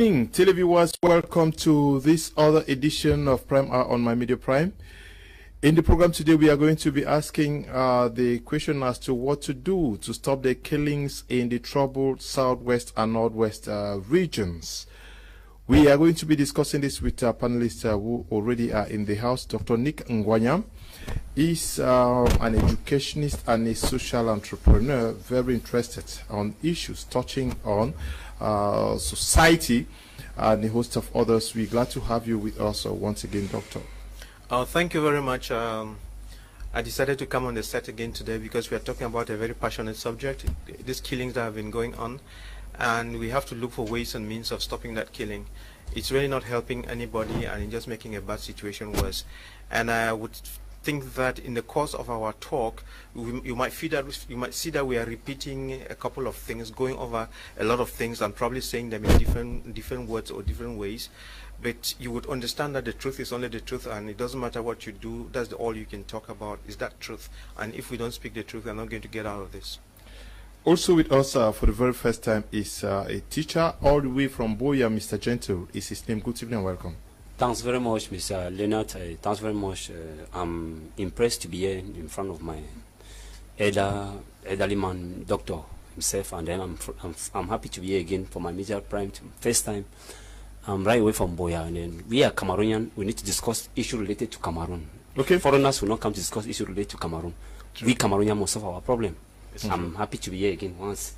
morning, televiewers. Welcome to this other edition of Prime Hour on My Media Prime. In the program today, we are going to be asking the question as to what to do to stop the killings in the troubled southwest and northwest regions. We are going to be discussing this with our panelists who already are in the house. Dr. Nick Ngwanyam is an educationist and a social entrepreneur, very interested on issues touching on society, and a host of others. We're glad to have you with us once again, Doctor. Thank you very much. I decided to come on the set again today because we are talking about a very passionate subject, these killings that have been going on, and we have to look for ways and means of stopping that killing. It's really not helping anybody, and it's just making a bad situation worse. And I would think that in the course of our talk, you might see that we are repeating a couple of things, going over a lot of things, and probably saying them in different words or different ways. But you would understand that the truth is only the truth, and it doesn't matter what you do. That's all you can talk about is that truth. And if we don't speak the truth, we're not going to get out of this. Also with us for the very first time is a teacher all the way from Boya, Mr. Gentle. Is his name? Good evening and welcome. Thanks very much, Mr. Leonard. Thanks very much. I'm impressed to be here in front of my elderly man, doctor himself, and then I'm happy to be here again for my Media Prime first time. I'm right away from Boya, and then we are Cameroonian. We need to discuss issues related to Cameroon. Okay. Foreigners will not come to discuss issues related to Cameroon. True. We Cameroonians must solve our problem. Mm-hmm. I'm happy to be here again once.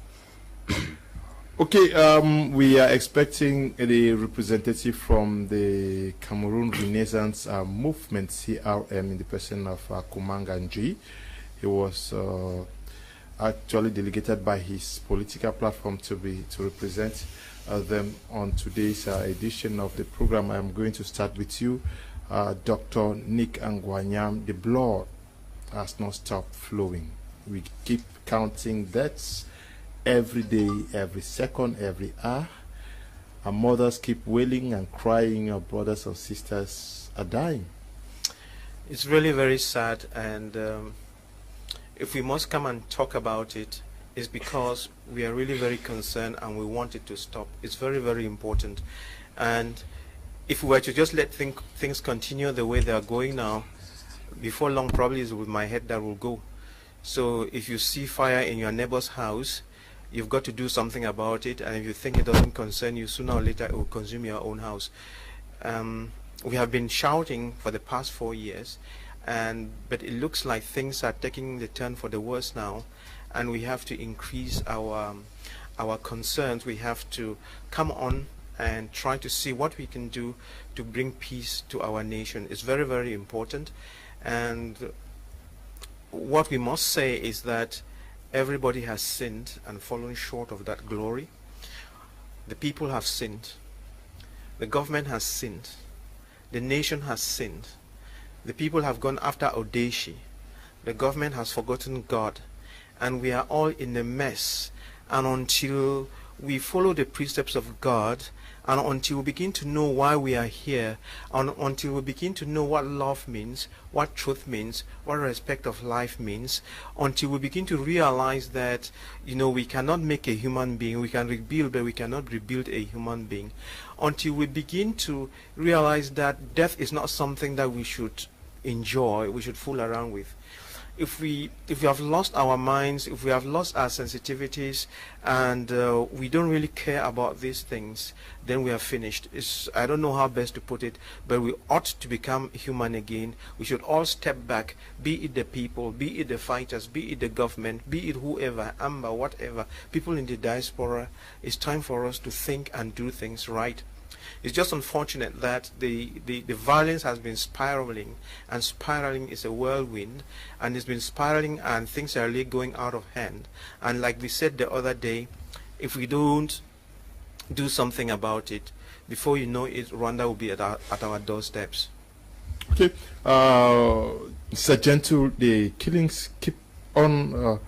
Okay, we are expecting a representative from the Cameroon Renaissance movement, CRM, in the person of Kumanga Nji. He was actually delegated by his political platform to represent them on today's edition of the program. I'm going to start with you, Dr. Nick Ngwanyam. The blood has not stopped flowing. We keep counting deaths every day, every second, every hour. Our mothers keep wailing and crying. Our brothers and sisters are dying. It's really very sad, and if we must come and talk about it, it's because we are really very concerned and we want it to stop. It's very, very important. And if we were to just let things continue the way they are going now, before long, probably it's with my head that will go. So if you see fire in your neighbor's house, you've got to do something about it, and if you think it doesn't concern you, sooner or later it will consume your own house. We have been shouting for the past 4 years, but it looks like things are taking the turn for the worse now, and we have to increase our concerns. We have to come on and try to see what we can do to bring peace to our nation. It's very, very important. And what we must say is that everybody has sinned and fallen short of that glory. The people have sinned. The government has sinned. The nation has sinned. The people have gone after Odeshi. The government has forgotten God. And we are all in a mess. And until we follow the precepts of God, and until we begin to know why we are here, and until we begin to know what love means, what truth means, what respect of life means, until we begin to realize that, we cannot make a human being, we can rebuild, but we cannot rebuild a human being, until we begin to realize that death is not something that we should enjoy, we should fool around with. If we have lost our minds, if we have lost our sensitivities, and we don't really care about these things, then we are finished. I don't know how best to put it, but we ought to become human again. We should all step back, be it the people, be it the fighters, be it the government, be it whoever, Amba, whatever, people in the diaspora. It's time for us to think and do things right. It's just unfortunate that the violence has been spiraling, and spiraling is a whirlwind, and it's been spiraling, and things are really going out of hand. And like we said the other day, if we don't do something about it, before you know it, Rwanda will be at our doorsteps. Okay, Mr. Gentle, the killings keep on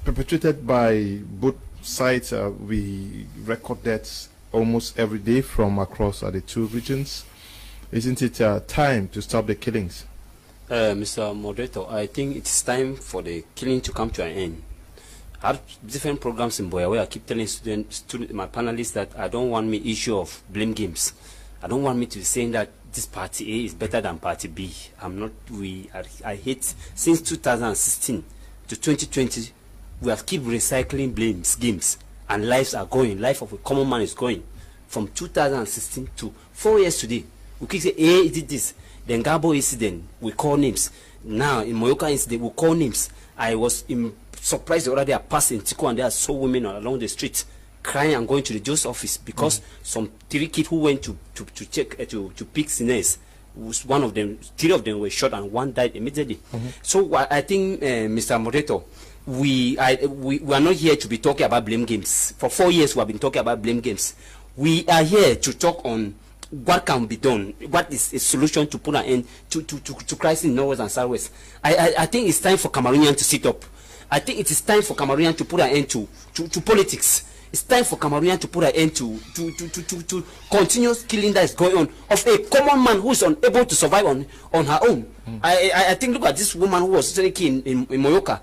perpetrated by both sides. We record deaths almost every day from across the two regions. Isn't it time to stop the killings? Mr. Moderator, I think it's time for the killing to come to an end. I have different programs in Boya where I keep telling my panelists that I don't want me issue of blame games. I don't want me to be saying that this party A is better than party B. I'm not. I hate since 2016 to 2020. We have keep recycling blames games, and lives are going. Life of a common man is going from 2016 to 4 years today. We keep say A did this, then Gabo incident. We call names. Now in Moyoka incident, we call names. I was surprised the other day I passed in Tico and there I saw women along the street crying and going to the judge's office because some 3 kids who went to check to pick sinners, was one of them, 3 of them were shot and 1 died immediately. So I think, Mr. Moderator, we are not here to be talking about blame games. For 4 years we have been talking about blame games. We are here to talk on what can be done, what is a solution to put an end to crisis in Northwest and Southwest. I think it's time for Cameroonians to sit up. I think it is time for Cameroonians to put an end to politics. It's time for Cameroonians to put an end to continuous killing that is going on of a common man who is unable to survive on her own. I think, look at this woman who was killed in Moyoka.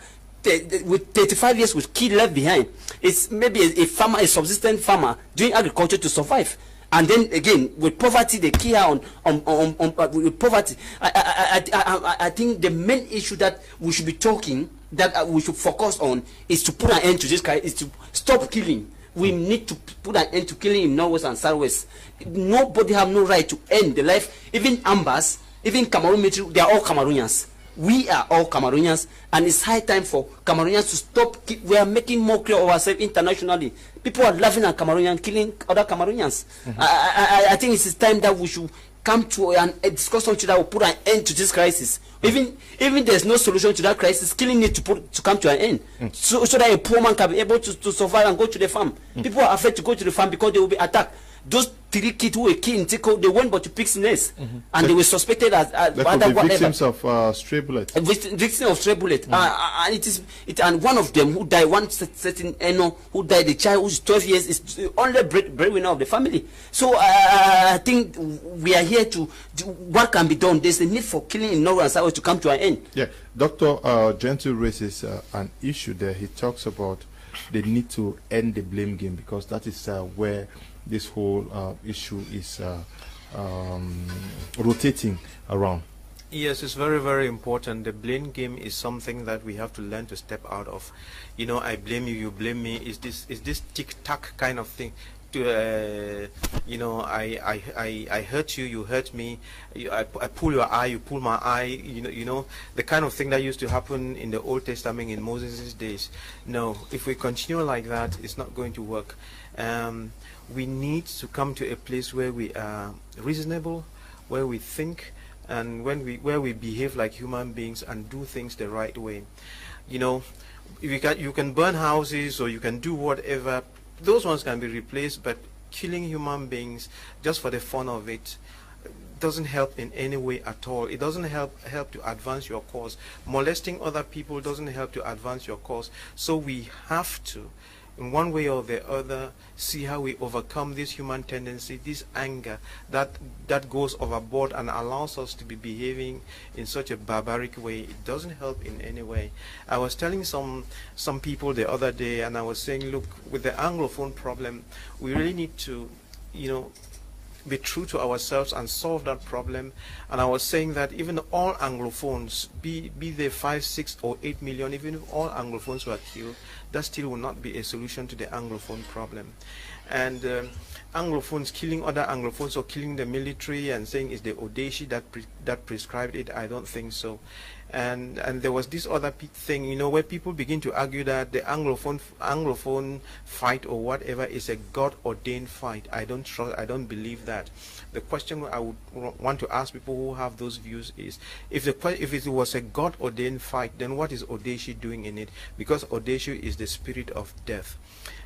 With 35 years with kid left behind. It's maybe a farmer, a subsistence farmer doing agriculture to survive. And then again, with poverty, they kill her with poverty. I think the main issue that we should be talking, that we should focus on, is to put an end to this guy, is to stop killing. We need to put an end to killing in Northwest and Southwest. Nobody have no right to end the life. Even Ambas, even Cameroon military, they are all Cameroonians. We are all Cameroonians, and it's high time for Cameroonians to stop. We are making more clear of ourselves internationally. People are laughing at Cameroonians, killing other Cameroonians. I think it's time that we should come to a discussion that will put an end to this crisis. Even there's no solution to that crisis, killing needs to come to an end. So that a poor man can be able to survive and go to the farm. People are afraid to go to the farm because they will be attacked. Those 3 kids who were killed in Tico, they went but to pick nest, and they were suspected as victims of stray bullets. Victims of stray bullet. And one of them who died, one certain Eno who died, the child who's 12 years, is the only breadwinner of the family. So I think we are here to do what can be done. There's a need for killing in North and South to come to an end. Yeah, Dr. Gentle raises an issue there. He talks about the need to end the blame game, because that is where this whole issue is rotating around. Yes, it's very, very important. The blame game is something that we have to learn to step out of. You know, I blame you, you blame me. Is this tic-tac kind of thing? You know, I hurt you, you hurt me. I pull your eye, you pull my eye. You know the kind of thing that used to happen in the Old Testament in Moses' days. No, if we continue like that, it's not going to work. We need to come to a place where we are reasonable, where we think, and where we behave like human beings and do things the right way. You know, you can burn houses or you can do whatever. Those ones can be replaced, but killing human beings just for the fun of it doesn't help in any way at all. It doesn't help to advance your cause. Molesting other people doesn't help to advance your cause. So we have to, in one way or the other, see how we overcome this human tendency, this anger that goes overboard and allows us to be behaving in such a barbaric way. It doesn't help in any way. I was telling some people the other day, and I was saying, look, with the Anglophone problem, we really need to, you know, be true to ourselves and solve that problem. And I was saying that even all Anglophones, be they 5, 6 or 8 million, even if all Anglophones were killed, that still will not be a solution to the Anglophone problem. And Anglophones killing other Anglophones or killing the military and saying it's the Odeshi that prescribed it, I don't think so. And there was this other thing, you know, where people begin to argue that the Anglophone fight or whatever is a God-ordained fight. I don't believe that. The question I would want to ask people who have those views is, if it was a God-ordained fight, then what is Odeshi doing in it? Because Odeshi is the spirit of death.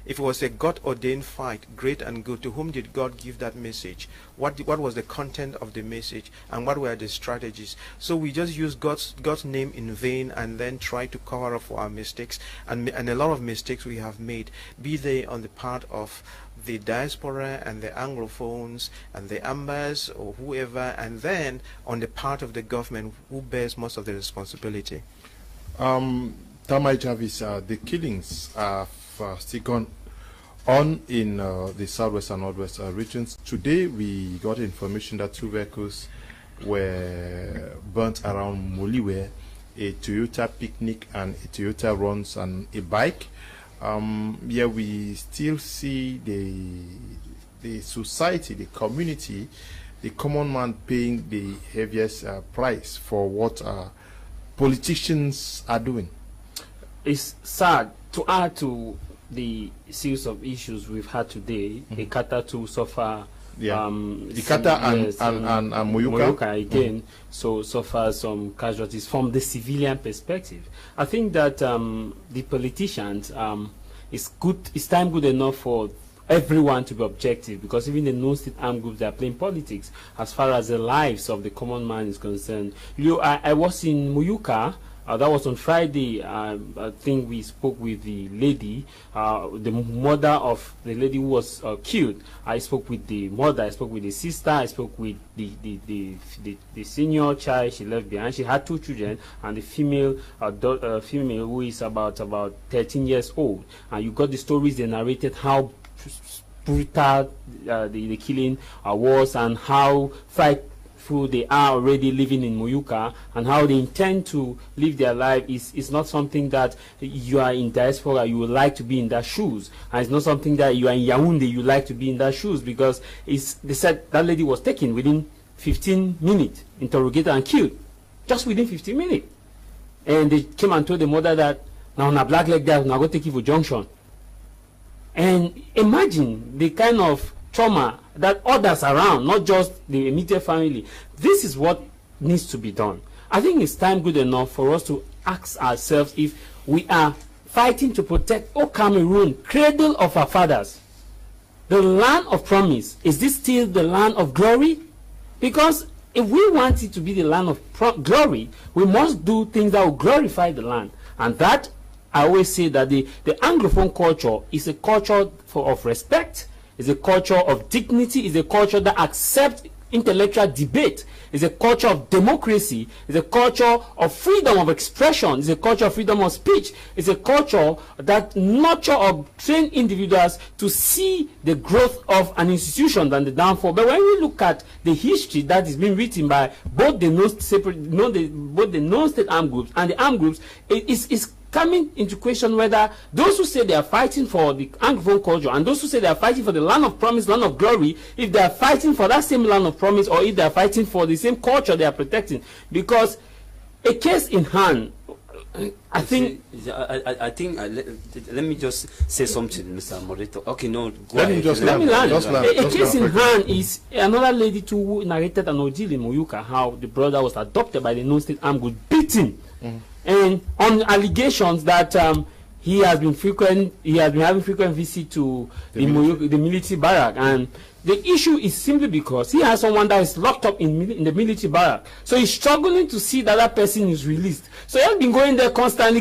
If it was a God-ordained fight, great and good, to whom did God give that message? What was the content of the message, and what were the strategies? So we just use God's name in vain and then try to cover up for our mistakes, and a lot of mistakes we have made, be they on the part of the diaspora and the Anglophones and the Ambas or whoever, and then on the part of the government, who bears most of the responsibility. Tamai Jarvis, the killings have still gone on in the southwest and northwest regions. Today we got information that 2 vehicles were burnt around Moliwe, a Toyota Picnic and a Toyota Runs and a bike. Yeah, we still see the society, the community, the common man paying the heaviest price for what politicians are doing. It's sad to add to the series of issues we've had today. Ikata to suffer. Yeah, Ikata and Moyoka again, so suffer some casualties from the civilian perspective. I think that the politicians, it's time good enough for everyone to be objective, because even the non-state armed groups, they are playing politics as far as the lives of the common man is concerned. I was in Muyuka. That was on Friday. I think we spoke with the lady, the mother of the lady who was killed. I spoke with the mother, I spoke with the sister, I spoke with the senior child she left behind. She had 2 children, and the female who is about 13 years old. And you got the stories they narrated, how brutal the killing was, and how frightful they are already living in Muyuka, and how they intend to live their life is not something that you are in diaspora you would like to be in their shoes, and it's not something that you are in Yaoundé you like to be in their shoes, because they said that lady was taken within 15 minutes, interrogated and killed just within 15 minutes. And they came and told the mother that now on a black leg there, now go take you for junction. And imagine the kind of trauma that others around, not just the immediate family. This is what needs to be done. I think it's time good enough for us to ask ourselves if we are fighting to protect Cameroon, cradle of our fathers, the land of promise. Is this still the land of glory? Because if we want it to be the land of glory, we must do things that will glorify the land. And that, I always say that the Anglophone culture is a culture of respect, is a culture of dignity, is a culture that accepts intellectual debate, is a culture of democracy, is a culture of freedom of expression, is a culture of freedom of speech, is a culture that nurture or train individuals to see the growth of an institution than the downfall. But when we look at the history that is being written by both the non-state armed groups and the armed groups, it is coming into question whether those who say they are fighting for the Anglophone culture and those who say they are fighting for the land of promise, land of glory, if they are fighting for that same land of promise, or if they are fighting for the same culture they are protecting. Because a case in hand, I think let me just say something, Mr. Moderator. Okay, no, go ahead. Let me land. A case in hand is another lady too who narrated an ordeal in Moyuka, how the brother was adopted by the non-state armed group, beaten. And on allegations that he has been having frequent visit to the military barrack, and the issue is simply because he has someone that is locked up in the military barrack, so he's struggling to see that that person is released. So he has been going there constantly,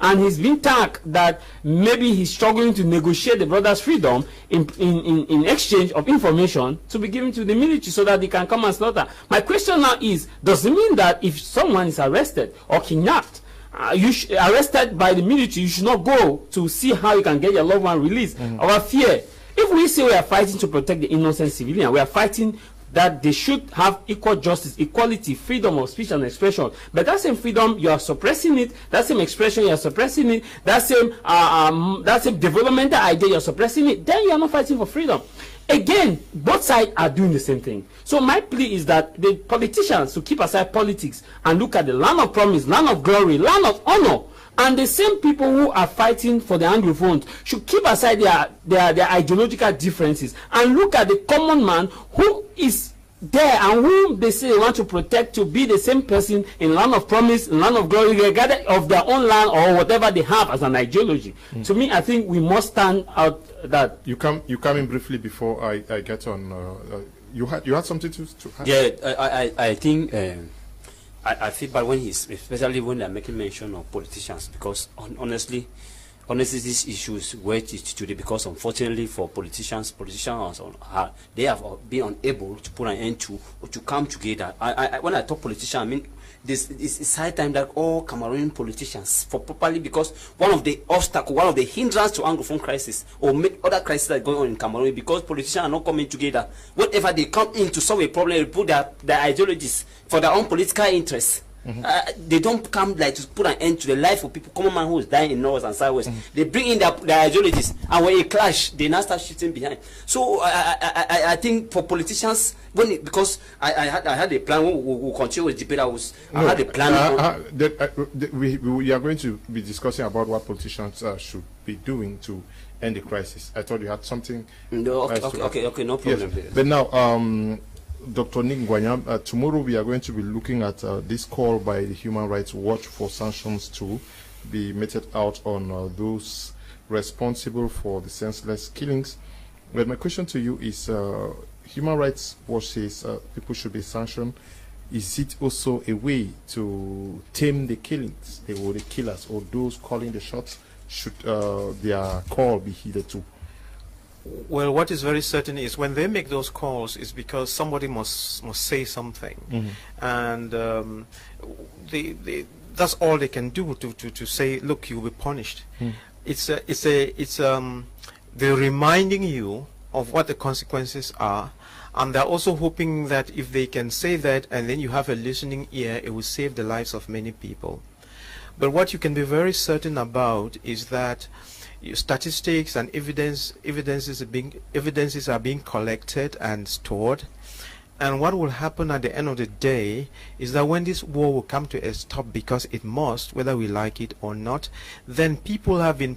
and he's been tagged that maybe he's struggling to negotiate the brother's freedom in exchange of information to be given to the military so that they can come and slaughter. My question now is, does it mean that if someone is arrested or kidnapped, arrested by the military, you should not go to see how you can get your loved one released? Our fear, if we say we are fighting to protect the innocent civilian, we are fighting that they should have equal justice, equality, freedom of speech and expression. But that same freedom, you are suppressing it. That same expression, you are suppressing it. That same developmental idea, you are suppressing it. Then you are not fighting for freedom. Again, both sides are doing the same thing. So my plea is that the politicians should keep aside politics and look at the land of promise, land of glory, land of honor. And the same people who are fighting for the Anglophones should keep aside their ideological differences and look at the common man who is there and whom they say they want to protect, to be the same person in land of promise, land of glory, regardless of their own land or whatever they have as an ideology. To me, I think we must stand out that. You come in briefly before I get on. You had something to add? Yeah, I think. I feel bad when especially when they're making mention of politicians, because honestly, these issues where it is today, because unfortunately for politicians they have been unable to put an end to, or to come together. When I talk politician, I mean it's high time that all Cameroonian politicians, for properly, because one of the obstacles, one of the hindrances to Anglophone crisis or make other crises that are going on in Cameroon, because politicians are not coming together. Whatever they come in to solve a problem, they put their ideologies for their own political interests. They don't come like to put an end to the life of people, common man who is dying in north and southwest. They bring in their ideologies, and when it clash, they now start shifting behind. So I think for politicians, because I had a plan. We'll continue with the debate. I had a plan. We are going to be discussing about what politicians should be doing to end the crisis. I thought you had something. No, okay, no problem. Yes. But now, Dr. Nick Ngwanyam, tomorrow we are going to be looking at this call by the Human Rights Watch for sanctions to be meted out on those responsible for the senseless killings. But my question to you is, Human Rights Watch says people should be sanctioned. Is it also a way to tame the killings, the killers, or those calling the shots? Should their call be heeded too? Well, what is very certain is when they make those calls, is because somebody must say something, and that's all they can do to say, look, you'll be punished. They're reminding you of what the consequences are, and they're also hoping that if they can say that, and then you have a listening ear, it will save the lives of many people. But what you can be very certain about is that statistics and evidences are being collected and stored, and what will happen at the end of the day is that when this war will come to a stop, because it must, whether we like it or not, then people have been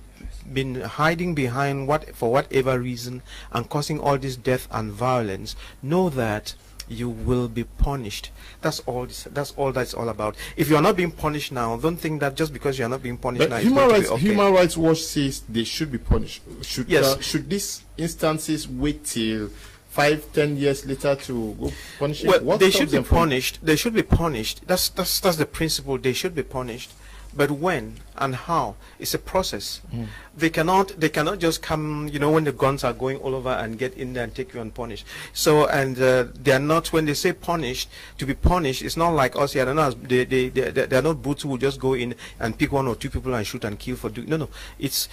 hiding behind for whatever reason and causing all this death and violence. Know that you will be punished. That's all that's all about. If you are not being punished now, don't think that just because you are not being punished now, Human Rights Watch says they should be punished. Should these instances wait till 5-10 years later to go punish? Well, they should be punished. They should be punished. That's the principle. They should be punished. But when and how, it's a process. They cannot just come, when the guns are going all over and get in there and take you and punish. So, and they are not, when they say punished, to be punished, it's not like us here. They are not boots who will just go in and pick 1 or 2 people and shoot and kill for doing. No. It's,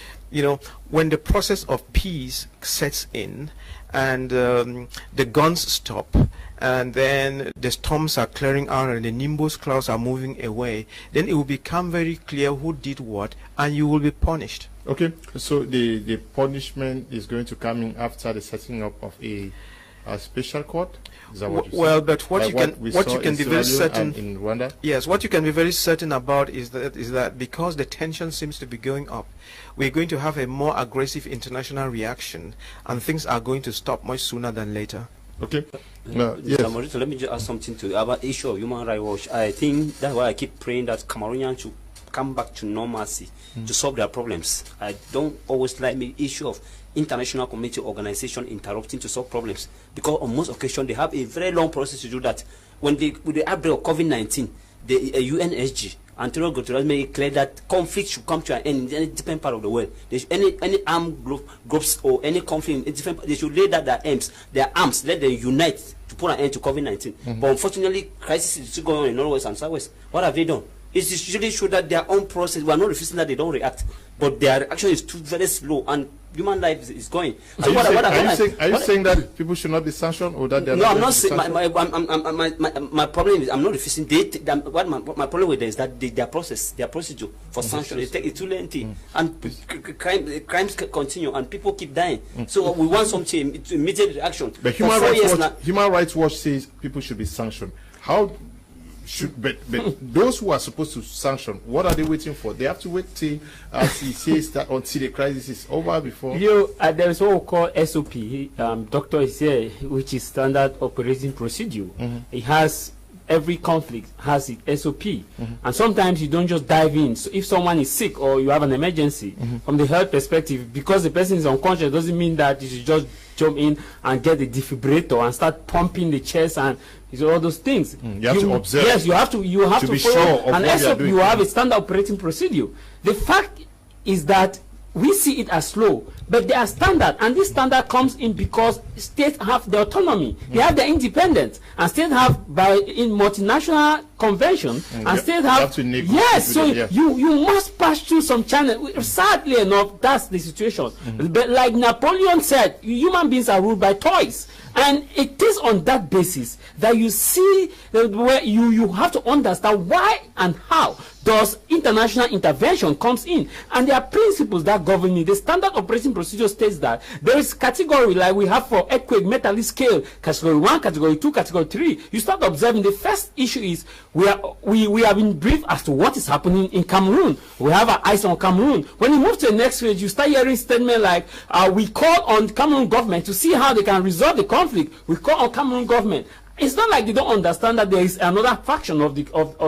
when the process of peace sets in and the guns stop, and then the storms are clearing out and the nimbus clouds are moving away, then it will become very clear who did what, and you will be punished. Okay, so the punishment is going to come in after the setting up of a special court? Is that what you well, but what like you can be very certain in Rwanda? Yes, what you can be very certain about is that because the tension seems to be going up, we're going to have a more aggressive international reaction, and things are going to stop much sooner than later. Okay. Yes. Let me just add something to about issue of Human Rights Watch. I think that's why I keep praying that Cameroonians should come back to normalcy to solve their problems. I don't always like the issue of international community organization interrupting to solve problems, because on most occasions they have a very long process to do that. With the outbreak of COVID-19, the UNSG, Antonio Guterres made it clear that conflict should come to an end in any different part of the world. Any armed groups or any conflict in different, they should lay down their arms, let them unite to put an end to COVID-19. But unfortunately, crisis is still going on in Northwest and Southwest. What have they done? It's usually show that their own process, we are not refusing that they don't react, but their reaction is too very slow, and human life is going. So are you saying that people should not be sanctioned, or that they are no, I'm not saying. My problem is I'm not refusing. My problem with them is that their procedure for sanction, it's too lengthy, and crimes continue, and people keep dying. So we want something immediate reaction. But Human Rights Watch says people should be sanctioned. How? But those who are supposed to sanction, what are they waiting for? They have to wait till, as he says, that until the crisis is over before. There is what we call SOP. Doctor is here, which is standard operating procedure. It has every conflict has its SOP, and sometimes you don't just dive in. So if someone is sick or you have an emergency, from the health perspective, because the person is unconscious, doesn't mean that you should just jump in and get the defibrillator and start pumping the chest and all those things. You have to observe. Yes, you have to be follow sure of an SOP. You have a standard operating procedure. The fact is that we see it as slow, but they are standard, and this standard comes in because states have the autonomy, they have the independence, and states have in multinational convention and still have yes. So you must pass through some channel. Sadly enough, that's the situation. But like Napoleon said, human beings are ruled by toys. And it is on that basis that you see where you have to understand why and how does international intervention comes in. And there are principles that govern it. The standard operating procedure states that there is category like we have for earthquake, metallic scale, category 1, category 2, category 3. You start observing the first issue is we have been briefed as to what is happening in Cameroon. We have our eyes on Cameroon. When you move to the next phase, you start hearing statements like we call on Cameroon government to see how they can resolve the conflict. We call on Cameroon government. It's not like they don't understand that there is another faction of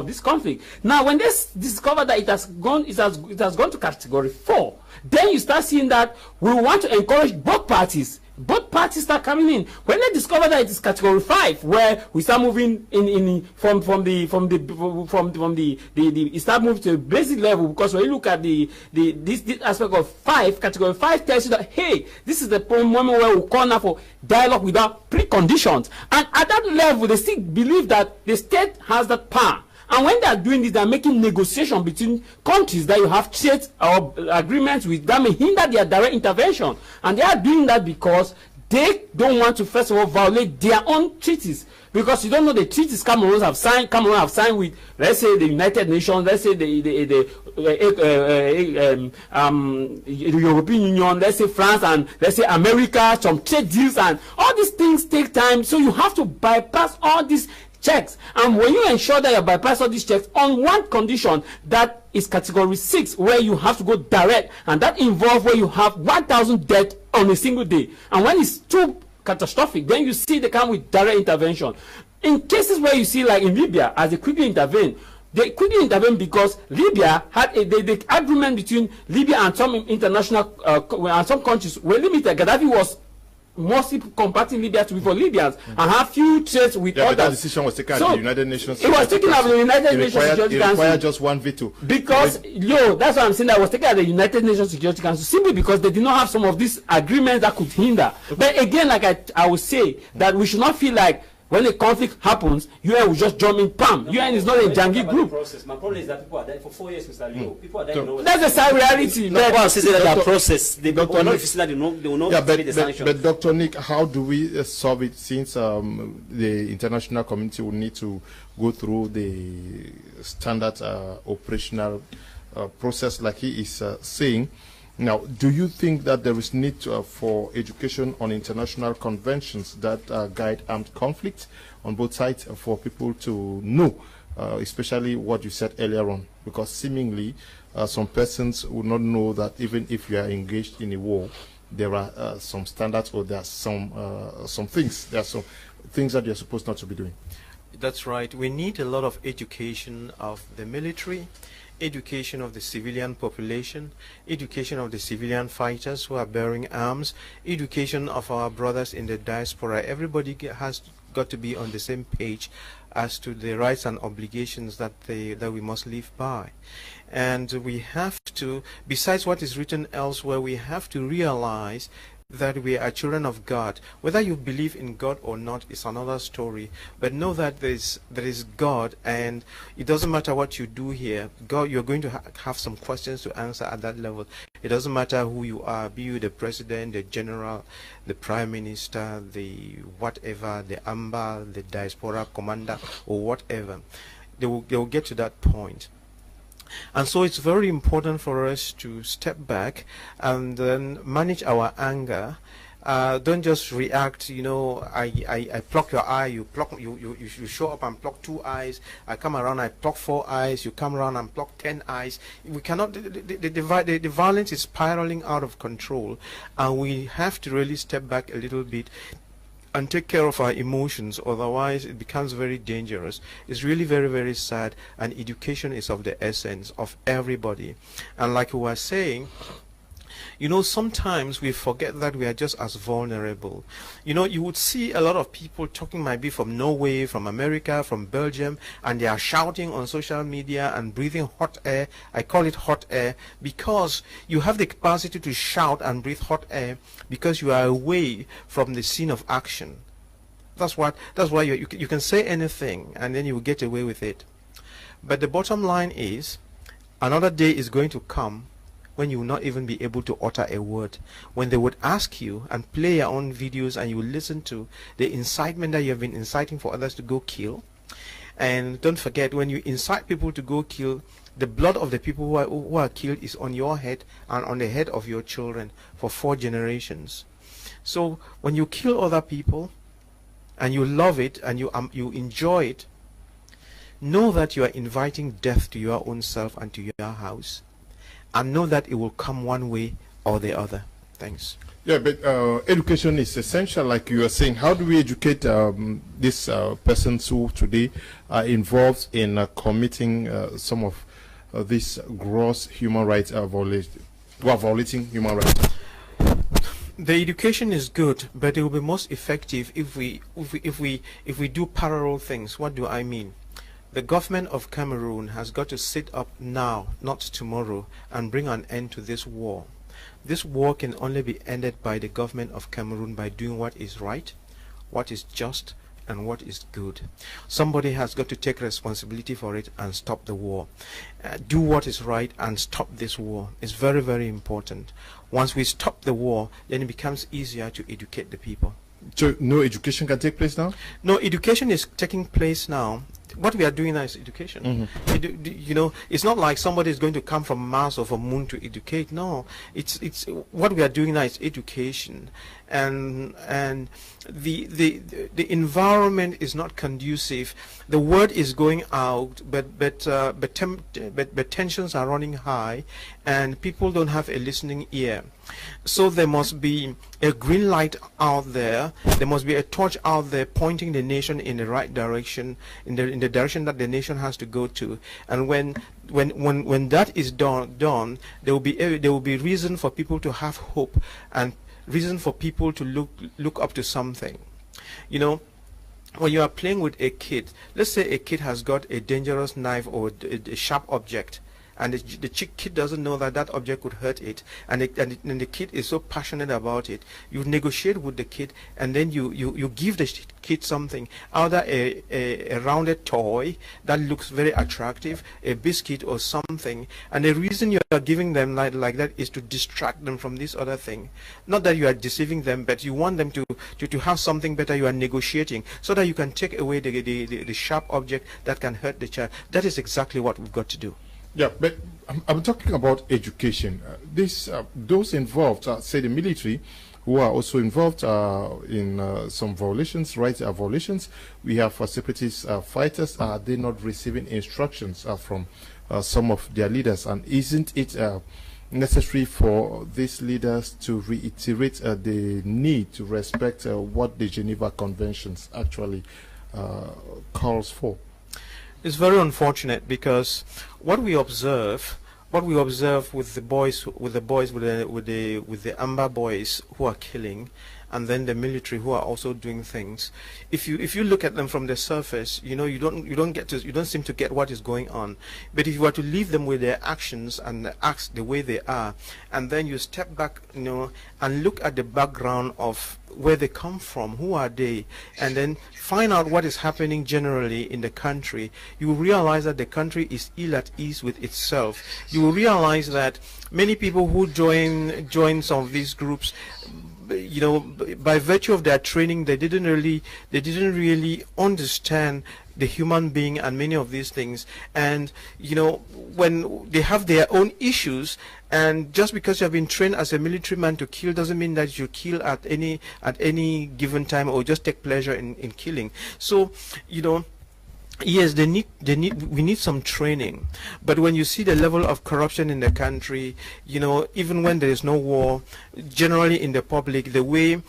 this conflict. Now, when they discover that it has gone to category 4, then you start seeing that we want to encourage both parties. Both parties start coming in. When they discover that it is category 5, where we start moving from the it start moving to the basic level, because when you look at this aspect of 5, category 5 tells you that hey, this is the moment where we call now for dialogue without preconditions, and at that level they still believe that the state has that power. And when they are doing this, they are making negotiation between countries that you have trade or agreements with that may hinder their direct intervention. And they are doing that because they don't want to, first of all, violate their own treaties. Because you don't know the treaties Cameroon have signed with, let's say, the United Nations, let's say the European Union, let's say France, and let's say America, some trade deals, and all these things take time. So you have to bypass all these checks. And when you ensure that you bypass all these checks on one condition, that is category 6, where you have to go direct, and that involves where you have 1,000 deaths on a single day. And when it's too catastrophic, then you see they come with direct intervention. In cases where you see, like in Libya, as they quickly intervene because Libya had the agreement between Libya and some international and some countries were limited. Gaddafi was mostly compacting Libya to be for Libyans and have few trades with others. But that decision was taken at the United Nations. It was taken at the United Nations Security Council. It required just one veto. Because, that's what I'm saying, that was taken at the United Nations Security Council simply because they did not have some of these agreements that could hinder. But again, like I would say, that we should not feel like when a conflict happens, UN will just jump in, pam. UN is not a janky group. My problem is that people are dying for 4 years, Mr. Leo. People are dying. That's the sad reality. No, that process. They will not pay the sanctions. But Dr. Nick, how do we solve it, since the international community will need to go through the standard operational process, like he is saying? Now, do you think that there is need for education on international conventions that guide armed conflict on both sides for people to know, especially what you said earlier on? Because seemingly some persons would not know that even if you are engaged in a war, there are some standards, or there are some things. There are some things that you're supposed not to be doing. That's right. We need a lot of education of the military, education of the civilian population, education of the civilian fighters who are bearing arms, education of our brothers in the diaspora. Everybody has got to be on the same page as to the rights and obligations that we must live by. And we have to, besides what is written elsewhere, we have to realize that we are children of God. Whether you believe in God or not is another story, but know that there is God, and it doesn't matter what you do here. God, you're going to have some questions to answer at that level. It doesn't matter who you are, be you the president, the general, the prime minister, the whatever, the amba, the diaspora commander, or whatever. They will get to that point. And so it's very important for us to step back and then manage our anger. Don't just react, I pluck your eye, you show up and pluck 2 eyes, I come around, I pluck 4 eyes, you come around and pluck 10 eyes. We cannot, the violence is spiraling out of control, and we have to really step back a little bit and take care of our emotions, otherwise it becomes very dangerous. It's really very, very sad, and education is of the essence of everybody. And like we were saying, sometimes we forget that we are just as vulnerable. You would see a lot of people talking, might be from Norway, from America, from Belgium, and they are shouting on social media and breathing hot air. I call it hot air because you have the capacity to shout and breathe hot air because you are away from the scene of action. That's why you can say anything and then you will get away with it. But the bottom line is, another day is going to come when you will not even be able to utter a word. When they would ask you and play your own videos and you will listen to the incitement that you have been inciting for others to go kill. And don't forget, when you incite people to go kill, the blood of the people who are killed is on your head and on the head of your children for 4 generations. So when you kill other people and you love it and you enjoy it, know that you are inviting death to your own self and to your house. And know that it will come one way or the other. Thanks. Yeah, but education is essential, like you are saying. How do we educate these persons who today are involved in committing some of these gross human rights violating human rights? The education is good, but it will be most effective if we do parallel things. What do I mean? The government of Cameroon has got to sit up now, not tomorrow, and bring an end to this war. This war can only be ended by the government of Cameroon by doing what is right, what is just, and what is good. Somebody has got to take responsibility for it and stop the war. Do what is right and stop this war. It's very, very important. Once we stop the war, then it becomes easier to educate the people. So no education can take place now? No, education is taking place now. What we are doing now is education. You know, it's not like somebody is going to come from Mars or from Moon to educate. No, it's what we are doing now is education, and the environment is not conducive. The word is going out, but tensions are running high, and people don't have a listening ear. So there must be a green light out there. There must be a torch out there pointing the nation in the right direction, in the direction that the nation has to go to. And when that is done, there will be reason for people to have hope and reason for people to look up to something. You know, when you are playing with a kid, let's say a kid has got a dangerous knife or a sharp object, and the kid doesn't know that object could hurt it, and the kid is so passionate about it. You negotiate with the kid, and then you give the kid something, either a rounded toy that looks very attractive, a biscuit or something, and the reason you are giving them like that is to distract them from this other thing. Not that you are deceiving them, but you want them to have something better. You are negotiating so that you can take away the sharp object that can hurt the child. That is exactly what we've got to do. Yeah, but I'm talking about education. Those involved, say the military, who are also involved in some violations, rights violations. We have separatist fighters. Are they not receiving instructions from some of their leaders? And isn't it necessary for these leaders to reiterate the need to respect what the Geneva Conventions actually calls for? It's very unfortunate, because what we observe with the Amber boys who are killing, and then the military who are also doing things. If you look at them from the surface, you know, you don't seem to get what is going on. But if you were to leave them with their actions and act the way they are, and then you step back, you know, and look at the background of where they come from, who are they, and then find out what is happening generally in the country, you will realize that the country is ill at ease with itself. You will realize that many people who join some of these groups, you know, by virtue of their training, they didn't really understand the human being and many of these things. And you know, when they have their own issues, and just because you have been trained as a military man to kill doesn't mean that you kill at any given time or just take pleasure in killing. So, you know, yes, we need some training, but when you see the level of corruption in the country, you know, even when there is no war, generally in the public, the way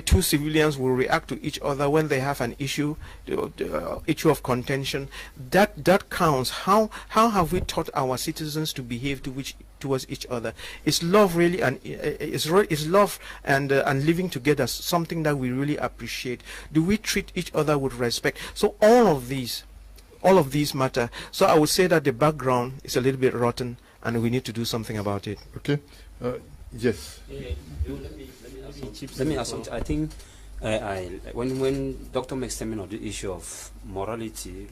two civilians will react to each other when they have an issue of contention, that counts. How have we taught our citizens to behave towards each other? Is love really, and is love and living together something that we really appreciate? Do we treat each other with respect? So all of these matter. So I would say that the background is a little bit rotten, and we need to do something about it. Okay. Yes. Let me ask something. I think when Doctor makes statement of the issue of morality,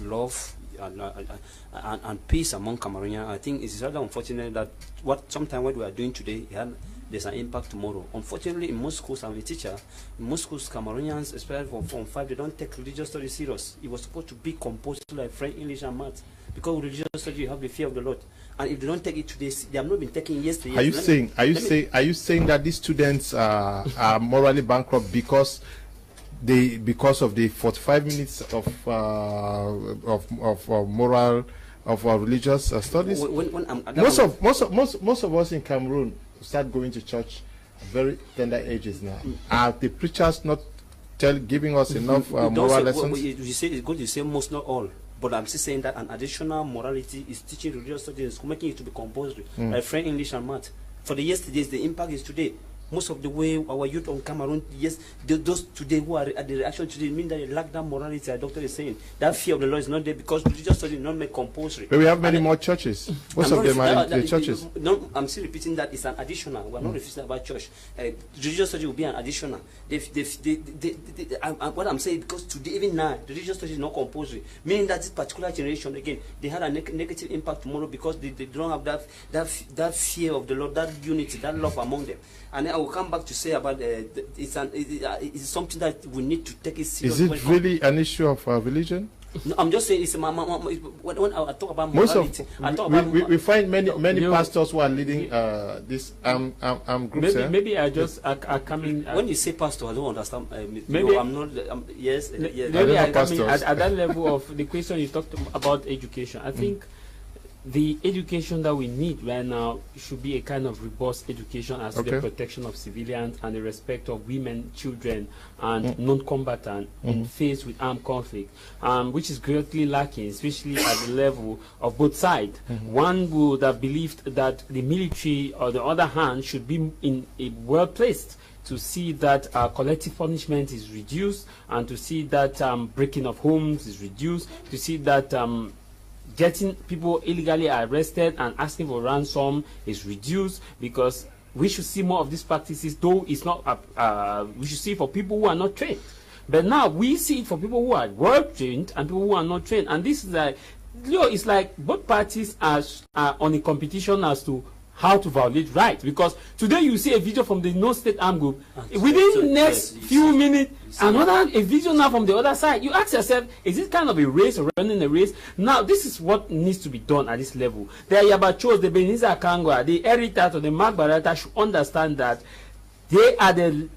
love, and peace among Cameroonians. I think it's rather unfortunate that sometimes what we are doing today, there's an impact tomorrow. Unfortunately, in most schools, I'm a teacher, in most schools, Cameroonians, especially from Form 5, they don't take religious studies serious. It was supposed to be composed like French, English, and math. Because religious studies, you have the fear of the Lord. And if they don't take it today, they have not been taking yesterday. Are you saying that these students are morally bankrupt because of the 45 minutes of moral religious studies? Most of us in Cameroon start going to church at very tender ages now. Are the preachers not giving us enough moral lessons? You say it's good. You say most, not all. But I'm still saying that an additional morality is teaching religious studies, making it to be compulsory, like French, English, and math. For the yesterdays, the impact is today. Most of the way our youth on Cameroon, yes, those today who are at the reaction today mean that they lack that morality. Our doctor is saying that fear of the law is not there because religious studies not made compulsory. But we have many more churches. Most of them are in the churches. No, I'm still repeating that it's an additional. We're not refusing about church. Religious studies will be an additional. What I'm saying, because today, even now, the religious studies is not compulsory, meaning that this particular generation, again, they had a negative impact tomorrow because they don't have that fear of the Lord, that unity, that love among them. And I will come back to say about it's something that we need to take it seriously. Is it really an issue of religion? No, I'm just saying it's when I talk about morality, we find many pastors who are leading this groups. Maybe I just are coming. When you say pastor, I don't understand. Maybe I'm not. Yes. Maybe I coming at that level of the question you talked about education. I think the education that we need right now should be a kind of robust education as to the protection of civilians and the respect of women, children, and non-combatants in face with armed conflict, which is greatly lacking, especially at the level of both sides. One would have believed that the military, on the other hand, should be well placed to see that collective punishment is reduced, and to see that breaking of homes is reduced, to see that getting people illegally arrested and asking for ransom is reduced, because we should see more of these practices, though it's not we should see it for people who are not trained. But now we see it for people who are well trained and people who are not trained, and this is like, it's like both parties are on a competition as to how to violate rights. Because today you see a video from the non-state armed group, within the next few minutes a video now from the other side. You ask yourself, is this kind of a race or running a race? Now this is what needs to be done at this level. The Yabachos, the Beniza Kangwa, the Heritage or the Mark Barata should understand that they are the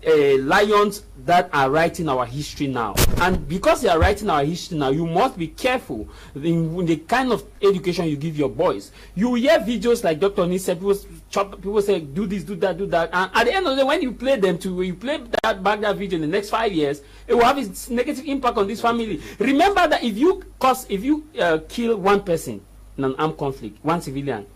lions that are writing our history now. And because they are writing our history now, you must be careful in the kind of education you give your boys. You hear videos like Dr. Ni said, people say, do this, do that, do that. And at the end of the day, when you play that video in the next 5 years, it will have its negative impact on this family. Remember that if you kill one person in an armed conflict, one civilian,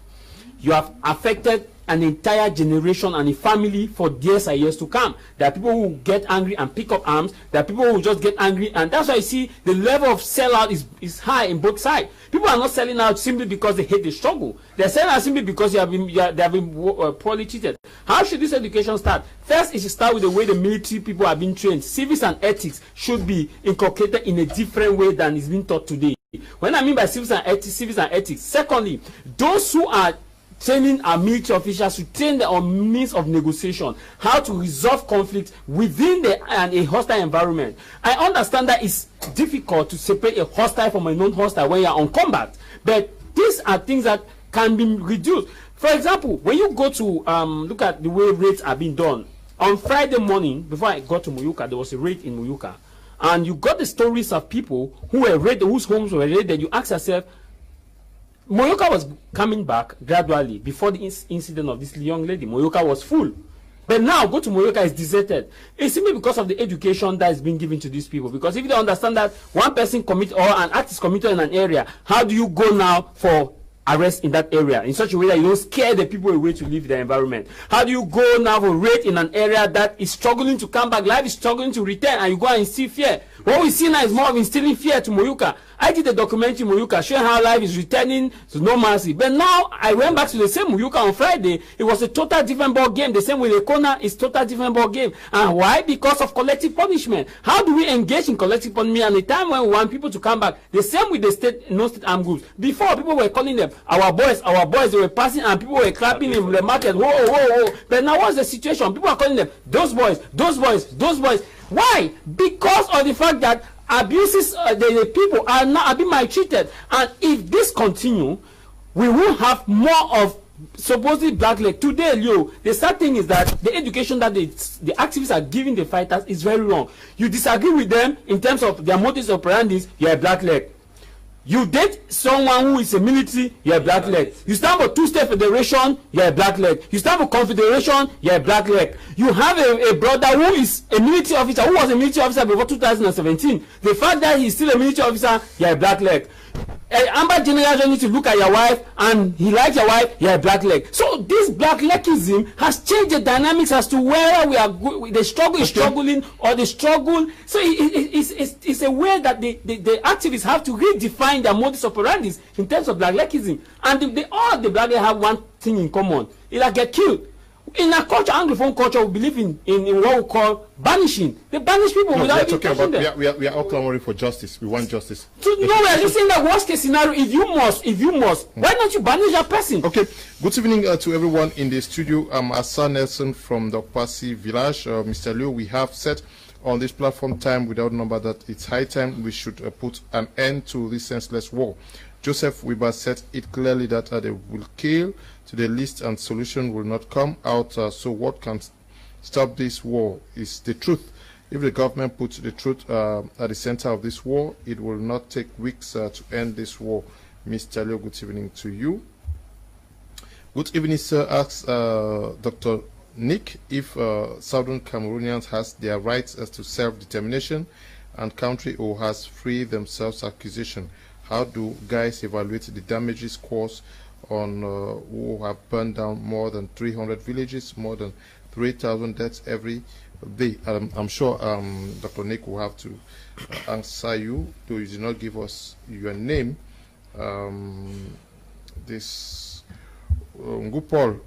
you have affected an entire generation and a family for years and years to come. There are people who get angry and pick up arms. There are people who just get angry, and that's why you see the level of sellout is high in both sides. People are not selling out simply because they hate the struggle. They're selling out simply because they have been poorly treated. How should this education start? First, it should start with the way the military people are being trained. Civics and ethics should be inculcated in a different way than is being taught today. When I mean by civics and ethics, secondly, those who are training our military officials to train them on means of negotiation, how to resolve conflict within a hostile environment. I understand that it's difficult to separate a hostile from a non-hostile when you're on combat, but these are things that can be reduced. For example, when you go to look at the way raids are being done. On Friday morning, before I got to Muyuka, there was a raid in Muyuka, and you got the stories of people who were raided, whose homes were raided. You ask yourself, Moyoka was coming back gradually before the incident of this young lady. Moyoka was full. But now, go to Moyoka is deserted. It's simply because of the education that is being given to these people. Because if you don't understand that one person commit or an act is committed in an area, how do you go now for arrest in that area in such a way that you don't scare the people away to leave their environment? How do you go now for raid in an area that is struggling to come back, life is struggling to return, and you go and instill fear? What we see now is more of instilling fear to Moyoka. I did a documentary Muyuka showing how life is returning to normalcy. But now I went back to the same Muyuka on Friday. It was a total different ball game. The same with the corner is total different ball game. And why? Because of collective punishment. How do we engage in collective punishment at the time when we want people to come back? The same with the state, non-state armed groups. Before, people were calling them our boys, they were passing and people were clapping in the market. Whoa, whoa, whoa. But now what's the situation? People are calling them those boys, those boys, those boys. Why? Because of the fact that abuses, the people are being maltreated. And if this continue, we will have more of supposedly black leg. Today, the sad thing is that the education that the activists are giving the fighters is very wrong. You disagree with them in terms of their modus operandi, you're a black leg. You date someone who is a military, you're a black leg. You stand for two-state federation, you're a black leg. You stand for confederation, you're a black leg. You have a brother who is a military officer, who was a military officer before 2017. The fact that he's still a military officer, you're a black leg. Ambazonians need to look at your wife and he likes your wife, you're a black leg. So this black legism has changed the dynamics as to where we are the struggle is struggling or the struggle. So it's a way that the activists have to redefine their modus operandi in terms of black legism. And all the black have one thing in common. It's like get killed. In our culture, Anglophone culture, we believe in what we call banishing. They banish people without talking about them. We are all clamoring for justice. We want justice. So, no, we are just saying that worst case scenario, if you must, why don't you banish that person? Okay. Good evening to everyone in the studio. I'm Asa Nelson from the Pasi village. Mr. Liu, we have set on this platform time without number that it's high time we should put an end to this senseless war. Joseph Weber said it clearly that they will kill to the list and solution will not come out. So what can stop this war is the truth. If the government puts the truth at the center of this war, it will not take weeks to end this war. Mr. Leo, good evening to you. Good evening, sir. Asks Dr. Nick if Southern Cameroonians has their rights as to self-determination and country or has free themselves accusation. How do guys evaluate the damages caused on who have burned down more than 300 villages, more than 3,000 deaths every day? I'm sure Dr. Nick will have to answer you, though you did not give us your name. This Ngupol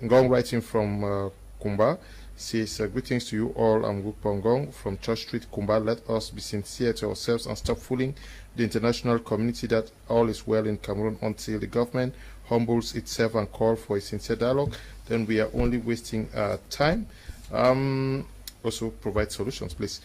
Ngong writing from Kumba says, greetings to you all. I'm Ngupol Ngong from Church Street, Kumba. Let us be sincere to ourselves and stop fooling the international community that all is well in Cameroon until the government humbles itself and calls for a sincere dialogue. Then we are only wasting time. Also provide solutions, please.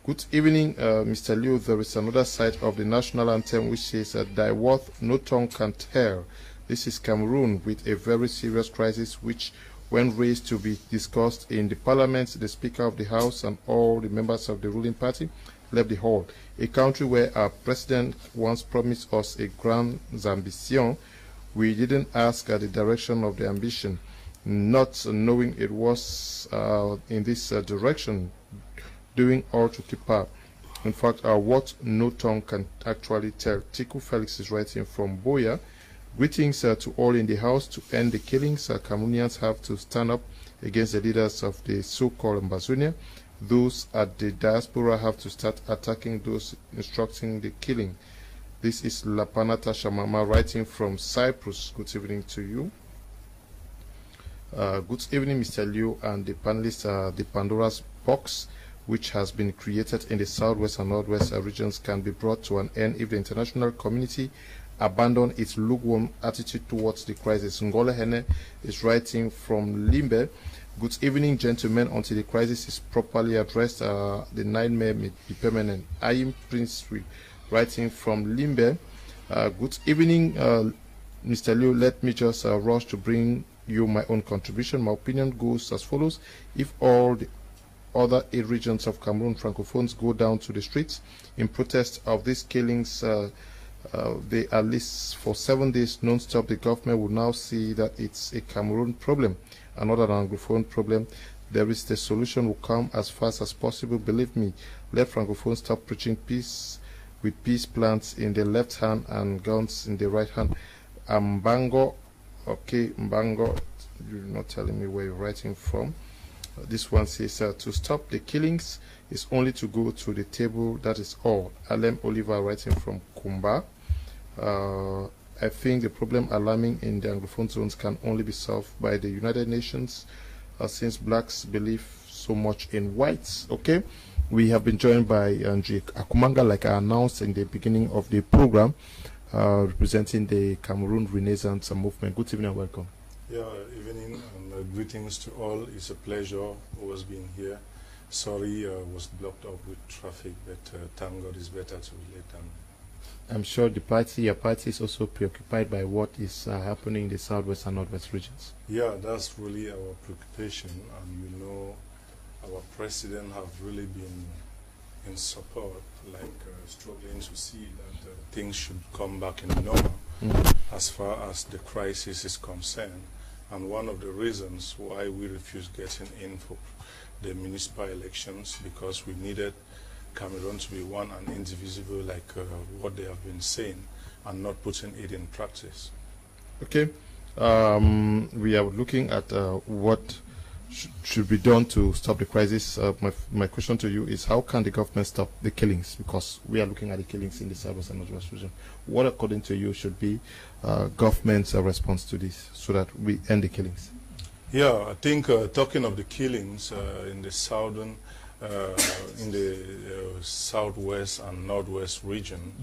Good evening, Mr. Liu. There is another side of the national anthem which says thy worth no tongue can tell. This is Cameroon with a very serious crisis which, when raised to be discussed in the parliament, the Speaker of the House and all the members of the ruling party left the hall. A country where our president once promised us a grand ambition. We didn't ask the direction of the ambition, not knowing it was in this direction, doing all to keep up. In fact, what no tongue can actually tell. Tiku Felix is writing from Boya. Greetings to all in the house. To end the killings, Cameroonians have to stand up against the leaders of the so-called Ambazonia. Those at the diaspora have to start attacking those instructing the killing. This is Lapanata Shamama writing from Cyprus. Good evening to you. Good evening, Mr. Liu and the panelists. The Pandora's box, which has been created in the southwest and northwest regions, can be brought to an end if the international community abandon its lukewarm attitude towards the crisis. Ngole Hene is writing from Limbe. Good evening, gentlemen. Until the crisis is properly addressed, the nightmare may be permanent. I am Prince writing from Limbe. Good evening, Mr. Liu. Let me just rush to bring you my own contribution. My opinion goes as follows. If all the other 8 regions of Cameroon francophones go down to the streets in protest of these killings, they at least for 7 days non-stop, the government will now see that it's a Cameroon problem and not an Anglophone problem. There is the solution will come as fast as possible. Believe me, let francophones stop preaching peace with peace plans in the left hand and guns in the right hand. Mbango, okay, Mbango, you're not telling me where you're writing from. This one says, to stop the killings is only to go to the table, that is all. Alem Oliver writing from Kumba. I think the problem alarming in the Anglophone zones can only be solved by the United Nations, since blacks believe so much in whites. Okay, we have been joined by Angie Akumanga, like I announced in the beginning of the program, representing the Cameroon Renaissance movement. Good evening and welcome. Yeah, evening and greetings to all. It's a pleasure always being here. Sorry, was blocked up with traffic, but thank God it's better to be late than. I'm sure the party, your party, is also preoccupied by what is happening in the southwest and northwest regions. Yeah, that's really our preoccupation, and you know, our president have really been in support, like struggling to see that things should come back in normal as far as the crisis is concerned. And one of the reasons why we refused getting in for the municipal elections, because we needed Cameroon to be one and indivisible, like what they have been saying, and not putting it in practice. Okay, we are looking at what should be done to stop the crisis. My question to you is, how can the government stop the killings? Because we are looking at the killings in the southwest and northwest region. What, according to you, should be government's response to this so that we end the killings? Yeah, I think talking of the killings in the southern, in the southwest and northwest region,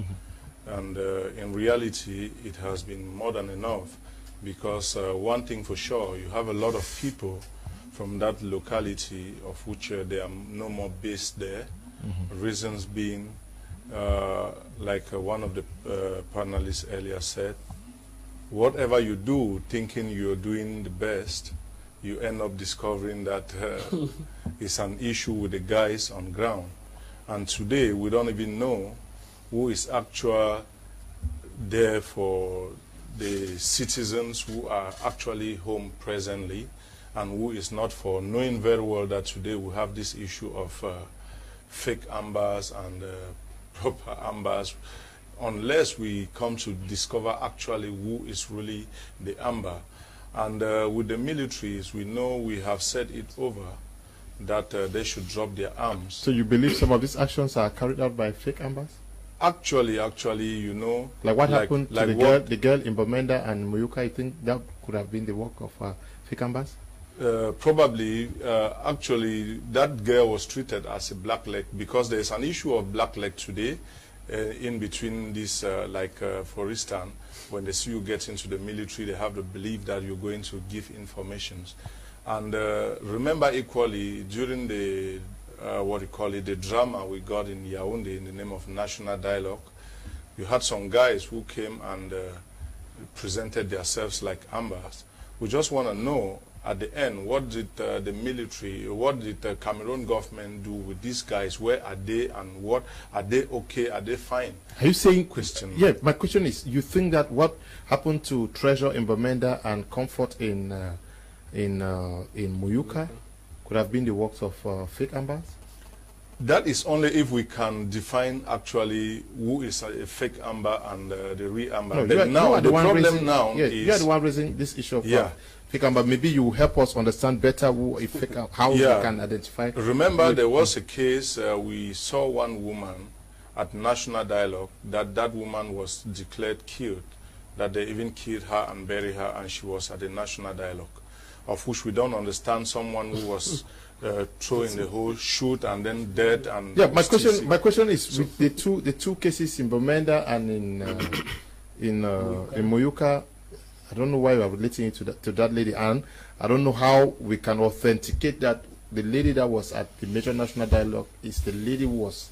and in reality, it has been more than enough, because one thing for sure, you have a lot of people from that locality of which they are no more based there. Reasons being, like one of the panelists earlier said, whatever you do thinking you're doing the best, you end up discovering that it's an issue with the guys on ground. And today we don't even know who is actually there for the citizens who are actually home presently, and who is not, for knowing very well that today we have this issue of fake ambas and proper ambas, unless we come to discover actually who is really the amber. And with the militaries, we know, we have said it over, that they should drop their arms. So you believe some of these actions are carried out by fake ambas? Actually, you know. Like what happened to the girl in Bamenda and Muyuka, I think that could have been the work of fake ambas? Probably, actually, that girl was treated as a blackleg, because there is an issue of blackleg today in between this, for instance, when they see you get into the military, they have the belief that you're going to give informations. And remember equally, during the, the drama we got in Yaoundé in the name of National Dialogue, you had some guys who came and presented themselves like ambas. We just want to know, at the end, what did the military, what did the Cameroon government do with these guys? Where are they, and what are they okay? Are they fine? Are you saying? Question. Yeah, my question is: you think that what happened to Treasure in Bamenda and Comfort in Muyuka could have been the works of fake ambas? That is only if we can define actually who is a fake amber and the real amber. No, now the problem now is you are the one raising this issue of fake amber. Maybe you help us understand better who a fake, how we can identify. Remember, there was a case we saw one woman at National Dialogue, that woman was declared killed, that they even killed her and buried her, and she was at the National Dialogue, of which we don't understand someone who was thrown in the hole, shoot, and then dead. And yeah, my question is, so with the two cases in Bamenda and in Muyuka, I don't know why you are relating it to that lady, and I don't know how we can authenticate that the lady that was at the major National Dialogue is the lady who was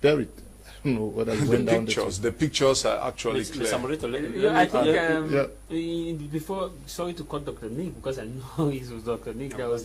buried. I don't know whether it went down the pictures are actually clear. I think before, sorry to cut Dr. Nick, because I know it was Dr. Nick that was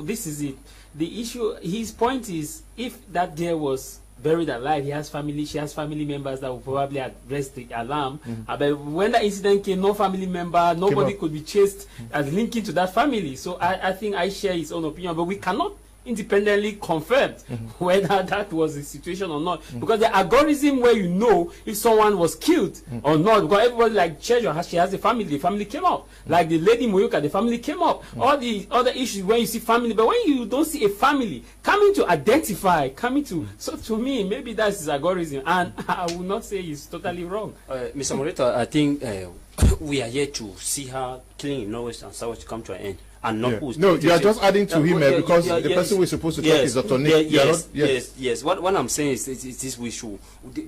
this is it. The issue, his point is, if that girl was buried alive, she has family members that will probably address the alarm. But when the incident came, no family member, nobody could be chased as linking to that family. So I think I share his own opinion, but we cannot independently confirmed whether that was the situation or not. Because the algorithm where you know if someone was killed or not, because everybody like Chejo, she has a family, the family came up. Like the lady Moyoka, the family came up. All the other issues when you see family, but when you don't see a family coming to identify, so to me, maybe that's his algorithm, and I will not say he's totally wrong. Mr. Moreta, I think we are here to see her killing in Norwest and South come to an end. And not no, you are just adding to him because the person we're supposed to talk is Dr. Nick. Yes. What I'm saying is we should.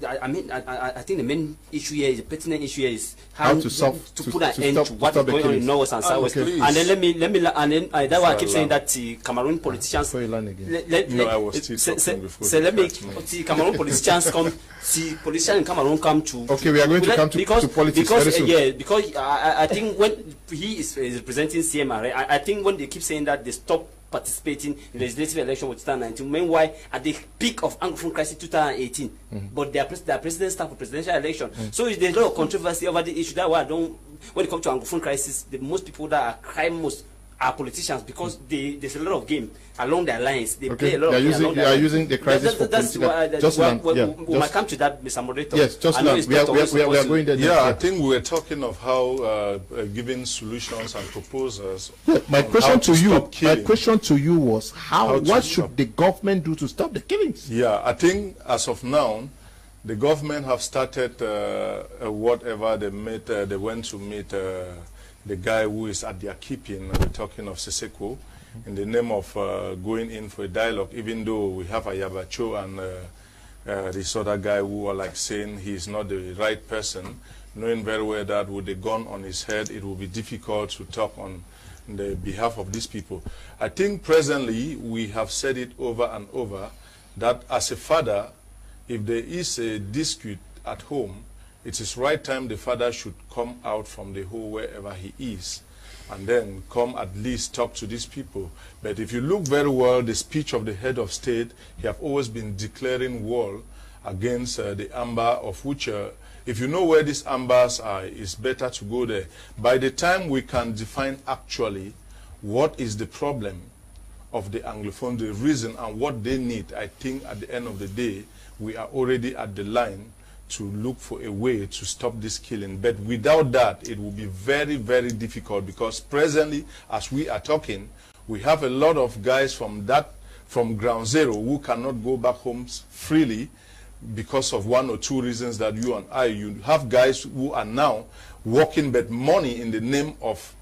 I mean, I think the main issue here, the pertinent issue here is how to put an end to what's going on in North and South. And then let me, and then that's why I keep saying that Cameroon politicians. No, I was still talking before. So let me see Cameroon politicians come. See politicians in Cameroon come to. Okay, we are going to come to politics very soon. Yeah, because I think when he is representing CMR, I think when they keep saying that they stop participating in the legislative election with 2019, meanwhile at the peak of anglophone crisis 2018, but their president stand for presidential election. So there's a lot of controversy over the issue. That why I don't. When it comes to anglophone crisis, the most people that are crying most are politicians because there's a lot of game along their lines. They play a lot of game. They are using the crisis for political. We might come to that, Mr. Moderator. Yes, just now. We are going there. Yeah, I think we were talking of how giving solutions and proposals. My question to you was what should the government do to stop the killings? Yeah, I think as of now, the government have started whatever they made. They went to meet the guy who is at their keeping. We're talking of Seseko, in the name of going in for a dialogue, even though we have Ayabacho and this other guy who are like saying he's not the right person, knowing very well that with a gun on his head, it will be difficult to talk on the behalf of these people. I think presently we have said it over and over that as a father, if there is a dispute at home, it is right time the father should come out from the hole wherever he is and then come at least talk to these people. But if you look very well, the speech of the head of state, he have always been declaring war against the amber, of which if you know where these ambers are, it's better to go there. By the time we can define actually what is the problem of the Anglophone, the reason and what they need, I think at the end of the day, we are already at the line to look for a way to stop this killing. But without that, it will be very, very difficult because presently, as we are talking, we have a lot of guys from ground zero who cannot go back home freely because of one or two reasons that you have guys who are now working but money in the name of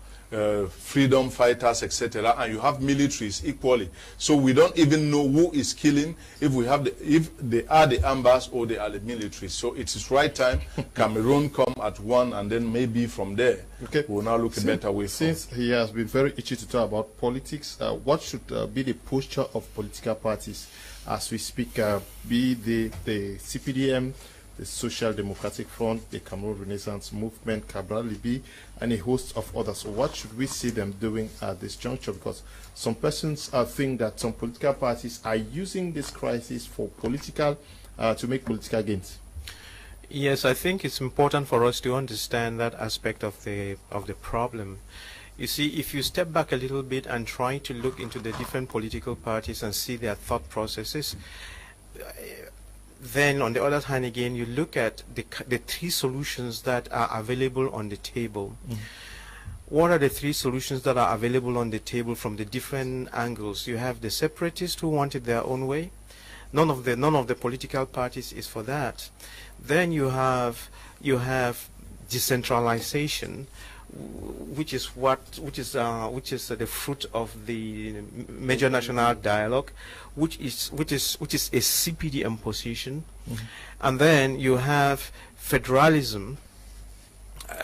freedom fighters, etc., and you have militaries equally. So we don't even know who is killing, if they are the ambas or they are the military. So it is right time Cameroon come at one, and then maybe from there we'll now look a better way. Since he has been very itchy to talk about politics, what should be the posture of political parties as we speak? Be the CPDM, the Social Democratic Front, the Cameroon Renaissance Movement, Cabral Libi, and a host of others. So what should we see them doing at this juncture? Because some persons think that some political parties are using this crisis for political, to make political gains. Yes, I think it's important for us to understand that aspect of the problem. You see, if you step back a little bit and try to look into the different political parties and see their thought processes, then on the other hand again, you look at the three solutions that are available on the table. What are the three solutions that are available on the table from the different angles? You have the separatists who want it their own way. None of the political parties is for that. Then you have decentralization, which is the fruit of the major national dialogue, which is a CPDM position. And then you have federalism,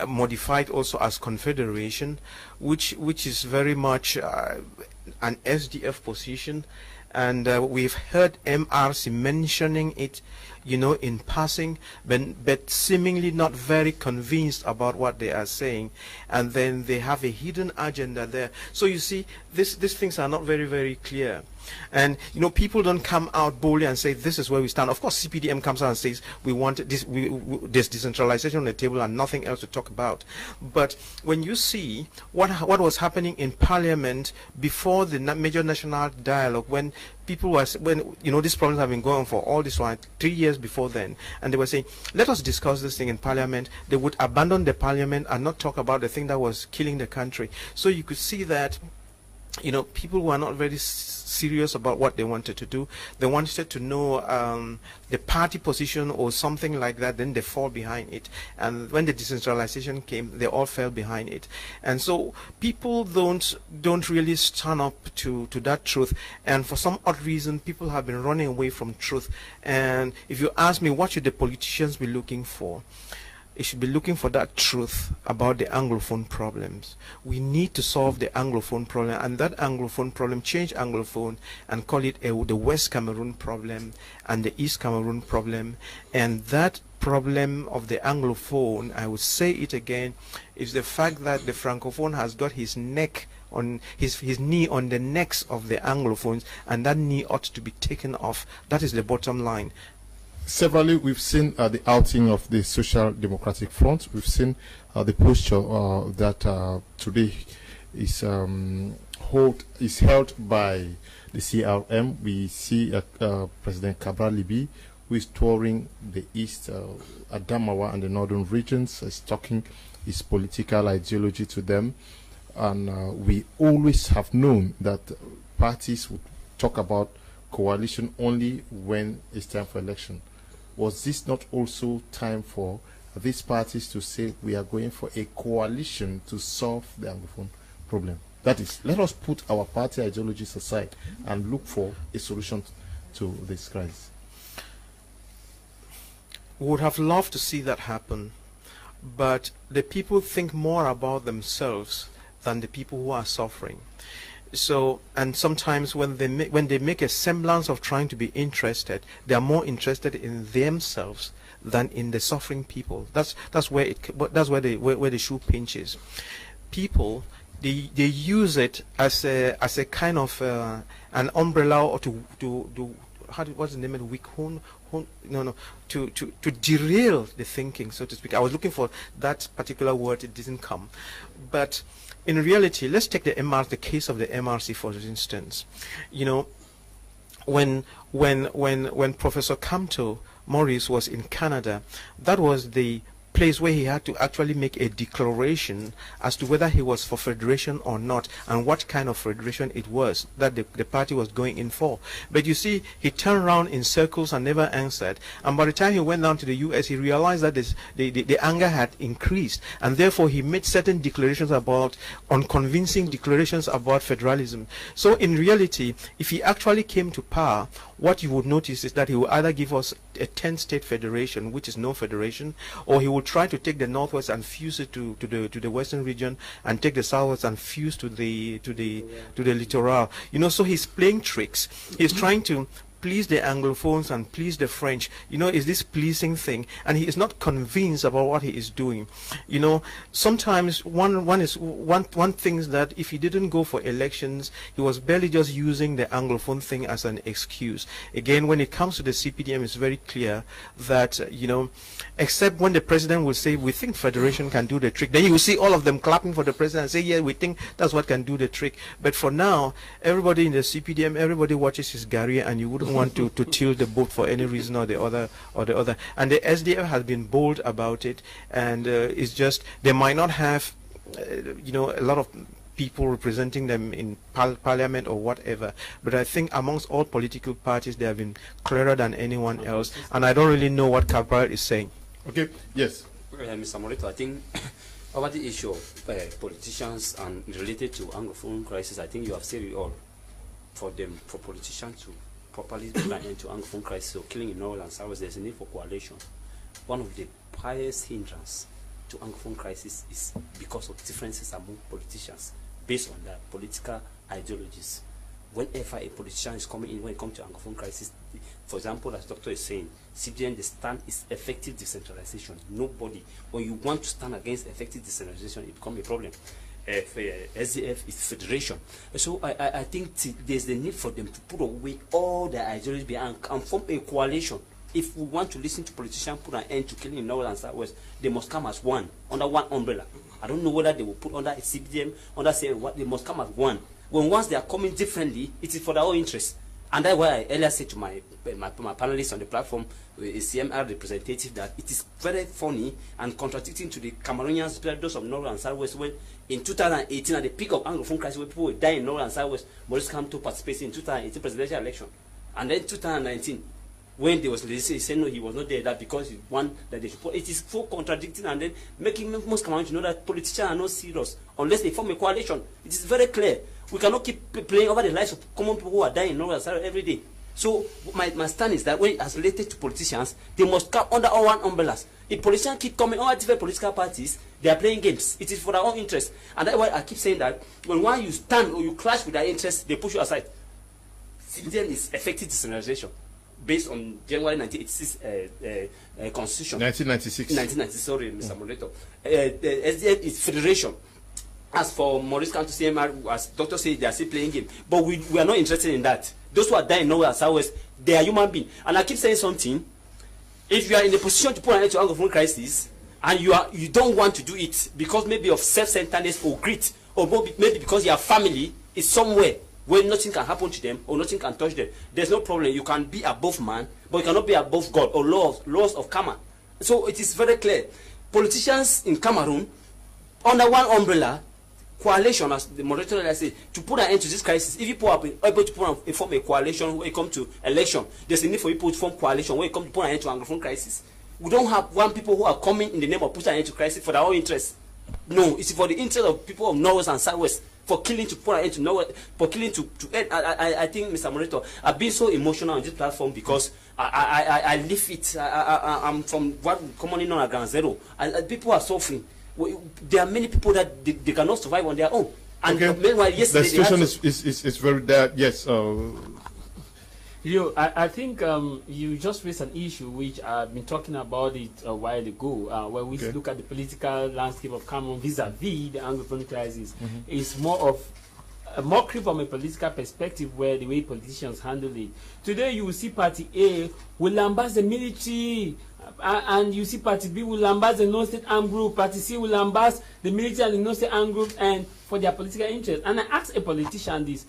modified also as confederation, which is very much an SDF position, and we've heard MRC mentioning it, you know, in passing, but seemingly not very convinced about what they are saying, and then they have a hidden agenda there. So you see, these things are not very, very clear. And you know, people don't come out boldly and say this is where we stand. Of course, CPDM comes out and says we want this, there's decentralization on the table and nothing else to talk about. But when you see what was happening in Parliament before the major national dialogue, when people were, when, you know, these problems have been going on for all this while, 3 years before then, and they were saying, let us discuss this thing in parliament, they would abandon the parliament and not talk about the thing that was killing the country. So you could see that, you know, people were not very serious about what they wanted to do. They wanted to know the party position or something like that, then they fall behind it. And when the decentralization came, they all fell behind it. And so people don't really stand up to that truth. And for some odd reason, people have been running away from truth. And if you ask me, what should the politicians be looking for? It should be looking for that truth about the Anglophone problems. We need to solve the Anglophone problem, and that Anglophone problem, change Anglophone and call it the West Cameroon problem and the East Cameroon problem. And that problem of the Anglophone, I would say it again, is the fact that the Francophone has got his neck on his knee on the necks of the Anglophones, and that knee ought to be taken off. That is the bottom line. Severally, we've seen the outing of the Social Democratic Front. We've seen the posture that today is held by the CRM. We see President Cabral Libi, who is touring the East, Adamawa and the northern regions, is talking his political ideology to them. And we always have known that parties would talk about coalition only when it's time for election. Was this not also time for these parties to say we are going for a coalition to solve the Anglophone problem? That is, let us put our party ideologies aside and look for a solution to this crisis. We would have loved to see that happen, but the people think more about themselves than the people who are suffering. So, and sometimes when they make a semblance of trying to be interested, they are more interested in themselves than in the suffering people. That's where the shoe pinches. People, they use it as a kind of an umbrella, or what's the name of it? To derail the thinking, so to speak. I was looking for that particular word, it didn't come. But in reality, let's take the case of the MRC, for instance. You know, when Professor Kamto Morris was in Canada, that was the place where he had to actually make a declaration as to whether he was for federation or not, and what kind of federation it was that the party was going in for. But you see, he turned around in circles and never answered, and by the time he went down to the US, he realized that the anger had increased, and therefore he made certain declarations unconvincing declarations about federalism. So in reality, if he actually came to power, what you would notice is that he will either give us a 10-state federation, which is no federation, or he will try to take the Northwest and fuse it to the Western region, and take the Southwest and fuse to the littoral. You know, so he's playing tricks. He's trying to please the Anglophones and please the French. You know, is this pleasing thing, and he is not convinced about what he is doing. You know, sometimes one thinks that if he didn't go for elections, he was barely just using the Anglophone thing as an excuse. Again, when it comes to the CPDM, it's very clear that, you know, except when the president will say, we think federation can do the trick, then you will see all of them clapping for the president and say, yeah, we think that's what can do the trick. But for now, everybody in the CPDM, everybody watches his Gary, and you wouldn't want to tilt the boat for any reason or the other. And the SDF has been bold about it, and it's just, they might not have you know, a lot of people representing them in parliament or whatever, but I think amongst all political parties they have been clearer than anyone else, and I don't really know what Cabral is saying. Okay, yes. Mr. Morito, I think about the issue of politicians and related to Anglophone crisis, I think you have said it all. For politicians to properly put an end to Anglophone crisis or killing in North and South, there's a need for coalition. One of the highest hindrances to Anglophone crisis is because of differences among politicians based on their political ideologies. Whenever a politician is coming in, when it comes to Anglophone crisis, for example, as Doctor is saying, CBN, the stand is effective decentralization. Nobody, when you want to stand against effective decentralization, it becomes a problem. SDF is federation. So I think there's the need for them to put away all their ideologies behind and form a coalition. If we want to listen to politicians put an end to killing in North and Southwest, they must come as one, under one umbrella. I don't know whether they will put under a CBDM, under say what, they must come as one. When once they are coming differently, it is for their own interest. And that's why I earlier said to my panelists on the platform, a CMR representative, that it is very funny and contradicting to the Cameroonians, those of North and Southwest, when in 2018, at the peak of Anglophone crisis, where people were dying in North and Southwest, Maurice Kamto participated in 2018 presidential election. And then 2019, when there was he said no, he was not there, that because he won that they support. It is so contradicting, and then making most Cameroonians know that politicians are not serious unless they form a coalition. It is very clear. We cannot keep playing over the lives of common people who are dying in North and South every day. So my stand is that when as related to politicians, they must come under all one umbrellas. If politicians keep coming all different political parties, they are playing games. It is for their own interest. And that's why I keep saying that when one you stand or you clash with their interests, they push you aside. Citizen is effective decentralization based on January 1986 Constitution. 1996. 1996, sorry, Mr. Moderator. SDF is federation. As for Maurice Kamto CMR, as Doctor said, they are still playing game. But we are not interested in that. Those who are dying nowhere and Southwest, they are human beings. And I keep saying something. If you are in a position to put an end to Anglophone crisis, and you don't want to do it because maybe of self-centeredness or greed, or maybe because your family is somewhere where nothing can happen to them or nothing can touch them, there's no problem. You can be above man, but you cannot be above God or laws of karma. So it is very clear. Politicians in Cameroon, under one umbrella, coalition, as the moderator said, to put an end to this crisis. If people are able to form a coalition when it comes to election, there's a need for people to form coalition when it comes to put an end to Anglophone crisis. We don't have one people who are coming in the name of putting an end to crisis for their own interest. No, it's for the interest of people of North and Southwest, for killing to put an end to North, for killing to end. I think, Mr. Moderator, I've been so emotional on this platform because I live it. I'm from what commonly known as Ground Zero. People are suffering. There are many people that they cannot survive on their own. And meanwhile, yesterday the situation is very bad. Yes. I think you just raised an issue which I've been talking about it a while ago, where we look at the political landscape of Cameroon vis-a-vis the Anglophone crisis. It's more of a mockery from a political perspective, where the way politicians handle it. Today you will see Party A will lambast the military, and you see Party B will lambast the non-state armed group, Party C will lambast the military and the non-state armed groups, and for their political interest. And I ask a politician this: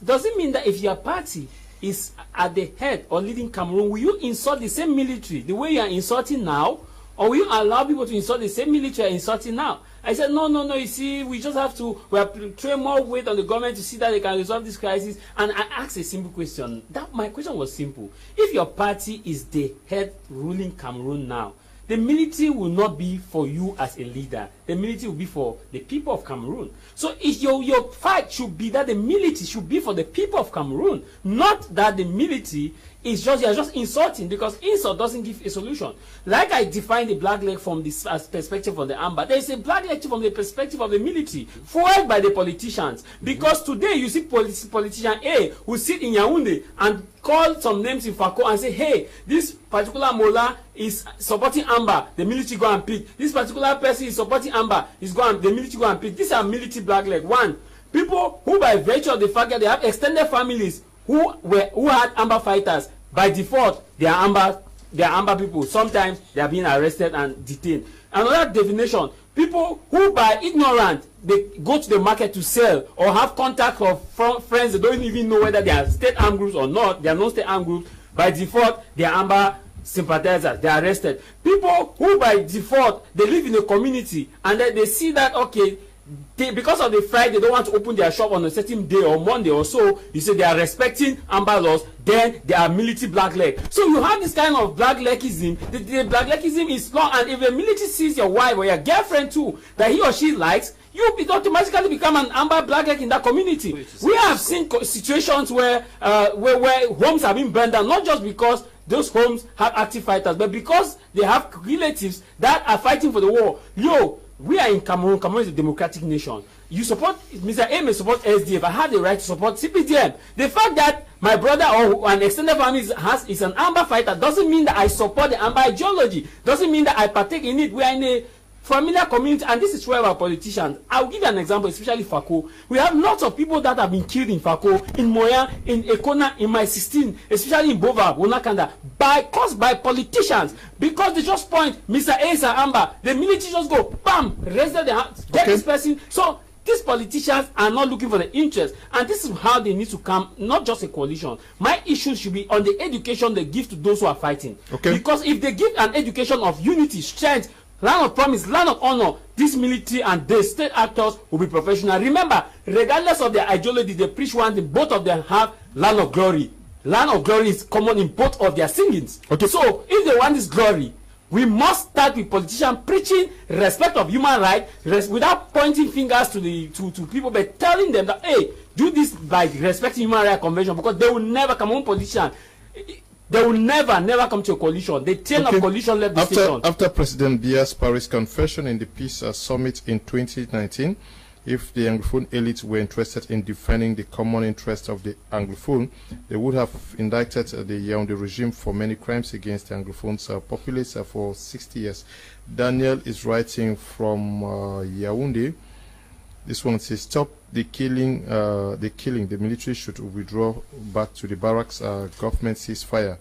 does it mean that if your party is at the head or leading Cameroon, will you insult the same military the way you are insulting now, or will you allow people to insult the same military you are insulting now? I said, no, you see, we just have to, we have to throw more weight on the government to see that they can resolve this crisis. And I asked a simple question. My question was simple. If your party is the head ruling Cameroon now, the military will not be for you as a leader. The military will be for the people of Cameroon. So if your fight should be that the military should be for the people of Cameroon, not that the military is just, you are just insulting, because insult doesn't give a solution. Like I defined the black leg from this perspective of the Amber, there is a black leg from the perspective of the military, fueled by the politicians. Because today you see politician A who sit in Yaoundé and call some names in Fako and say, hey, this particular Mola is supporting Amber, the military go and pick. This particular person is supporting Amber, the military go and pick. These are military black leg. One, people who by virtue of the fact that they have extended families who had Amber fighters, by default they are Amber people. Sometimes they are being arrested and detained. Another definition: people who by ignorant they go to the market to sell or have contact of friends they don't even know whether they are state armed groups or not. They are non-state armed groups. By default they are Amber sympathizers. They are arrested. People who by default they live in a community and then they see that okay, because of the fright, they don't want to open their shop on a certain day or Monday or so. You say they are respecting Amber laws, then they are military black leg. So you have this kind of black legism. The black legism is long, and if a military sees your wife or your girlfriend too that he or she likes, you automatically become an Amber black leg in that community. We have seen situations where homes have been burned down, not just because those homes have active fighters, but because they have relatives that are fighting for the war. We are in Cameroon. Cameroon is a democratic nation. You support, Mr. A may support SDF. I have the right to support CPDM. The fact that my brother or an extended family is an Amber fighter doesn't mean that I support the Amber ideology. Doesn't mean that I partake in it. We are in a familiar community, and this is where our politicians. I'll give you an example, especially Fako. We have lots of people that have been killed in Fako, in Moya, in Ekona, in my 16, especially in Bova, Wonakanda, caused by politicians, because they just point, Mr. A is an Amber, the military just go, bam, raise their hands, get this person. So these politicians are not looking for the interest, and this is how they need to come, not just a coalition. My issue should be on the education they give to those who are fighting. Okay. Because if they give an education of unity, strength, land of promise, land of honor, this military and the state actors will be professional. Remember, regardless of their ideology, they preach one thing, both of them have land of glory. Land of glory is common in both of their singings. Okay. So if they want this glory, we must start with politicians preaching respect of human rights without pointing fingers to the to people, but telling them that, hey, do this by respecting human rights convention, because they will never come on politician. They will never come to a coalition. The tail of coalition left the station. After President Biya's Paris confession in the Peace Summit in 2019, if the Anglophone elites were interested in defending the common interest of the Anglophone, they would have indicted the Yaoundé regime for many crimes against the Anglophones populace for 60 years. Daniel is writing from Yaoundé. This one says, stop the killing. The military should withdraw back to the barracks. Government ceasefire.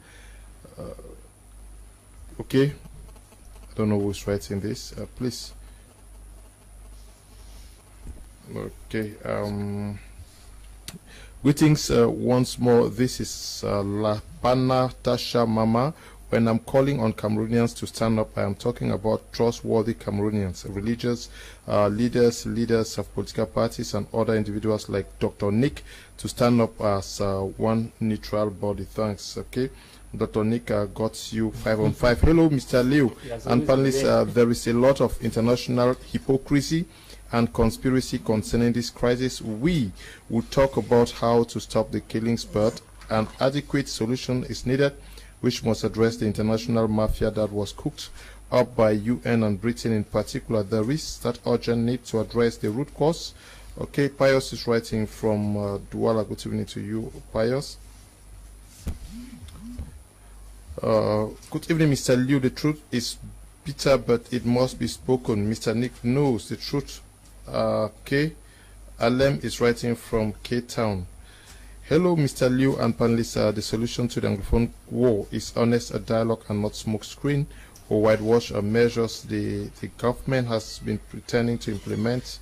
Okay. I don't know who's writing this. Please. Okay. Greetings once more. This is La Pana Tasha Mama. When I'm calling on Cameroonians to stand up, I am talking about trustworthy Cameroonians, religious leaders of political parties, and other individuals like Dr. Nick to stand up as one neutral body. Thanks. Okay. Dr. Nick got you 5 on 5. Hello, Mr. Leo. Yes, and panelists, there is a lot of international hypocrisy and conspiracy concerning this crisis. We will talk about how to stop the killings, but an adequate solution is needed, which must address the international mafia that was cooked up by UN and Britain in particular. There is that urgent need to address the root cause. Okay, Pius is writing from Douala. Good evening to you, Pius. Good evening, Mr. Liu. The truth is bitter, but it must be spoken. Mr. Nick knows the truth. Okay, Alem is writing from K-Town. Hello, Mr. Liu and panelists. The solution to the Anglophone war is honest dialogue and not smoke screen or whitewash measures the government has been pretending to implement.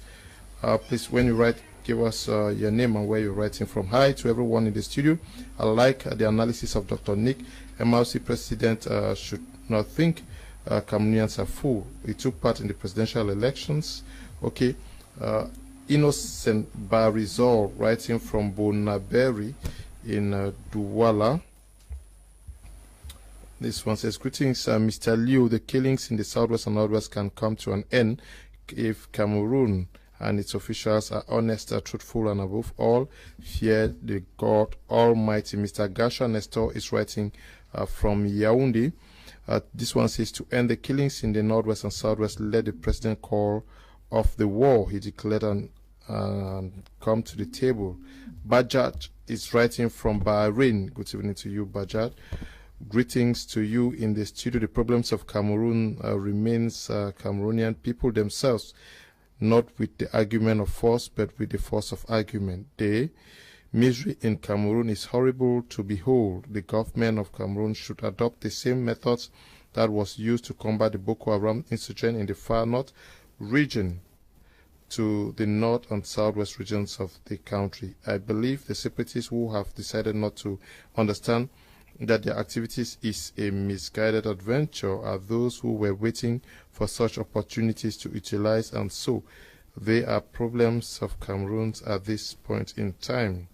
Please, when you write, give us your name and where you're writing from. Hi to everyone in the studio. I like the analysis of Dr. Nick. MRC president should not think Cameroonians are fool. He took part in the presidential elections. Okay. Innocent Barizol writing from Bonaberi in Douala. This one says, greetings, Mr. Liu. The killings in the southwest and northwest can come to an end if Cameroon and its officials are honest, truthful, and above all, fear the God Almighty. Mr. Gasha Nestor is writing from Yaoundé. This one says, to end the killings in the northwest and southwest, let the president call of the war he declared and come to the table. Bajat is writing from Bahrain. Good evening to you, Bajat. Greetings to you in the studio. The problems of Cameroon remains Cameroonian people themselves, not with the argument of force, but with the force of argument. The misery in Cameroon is horrible to behold. The government of Cameroon should adopt the same methods that was used to combat the Boko Haram insurgent in the far north region to the north and southwest regions of the country. I believe the separatists who have decided not to understand that their activities is a misguided adventure are those who were waiting for such opportunities to utilize, and so they are problems of Cameroon at this point in time.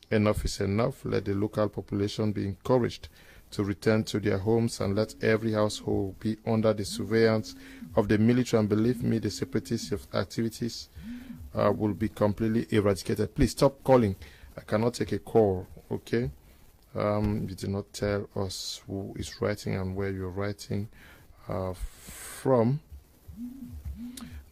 Enough is enough. Let the local population be encouraged to return to their homes and let every household be under the surveillance of the military, and believe me, the separatist activities will be completely eradicated. Please stop calling. I cannot take a call, okay? You did not tell us who is writing and where you're writing from.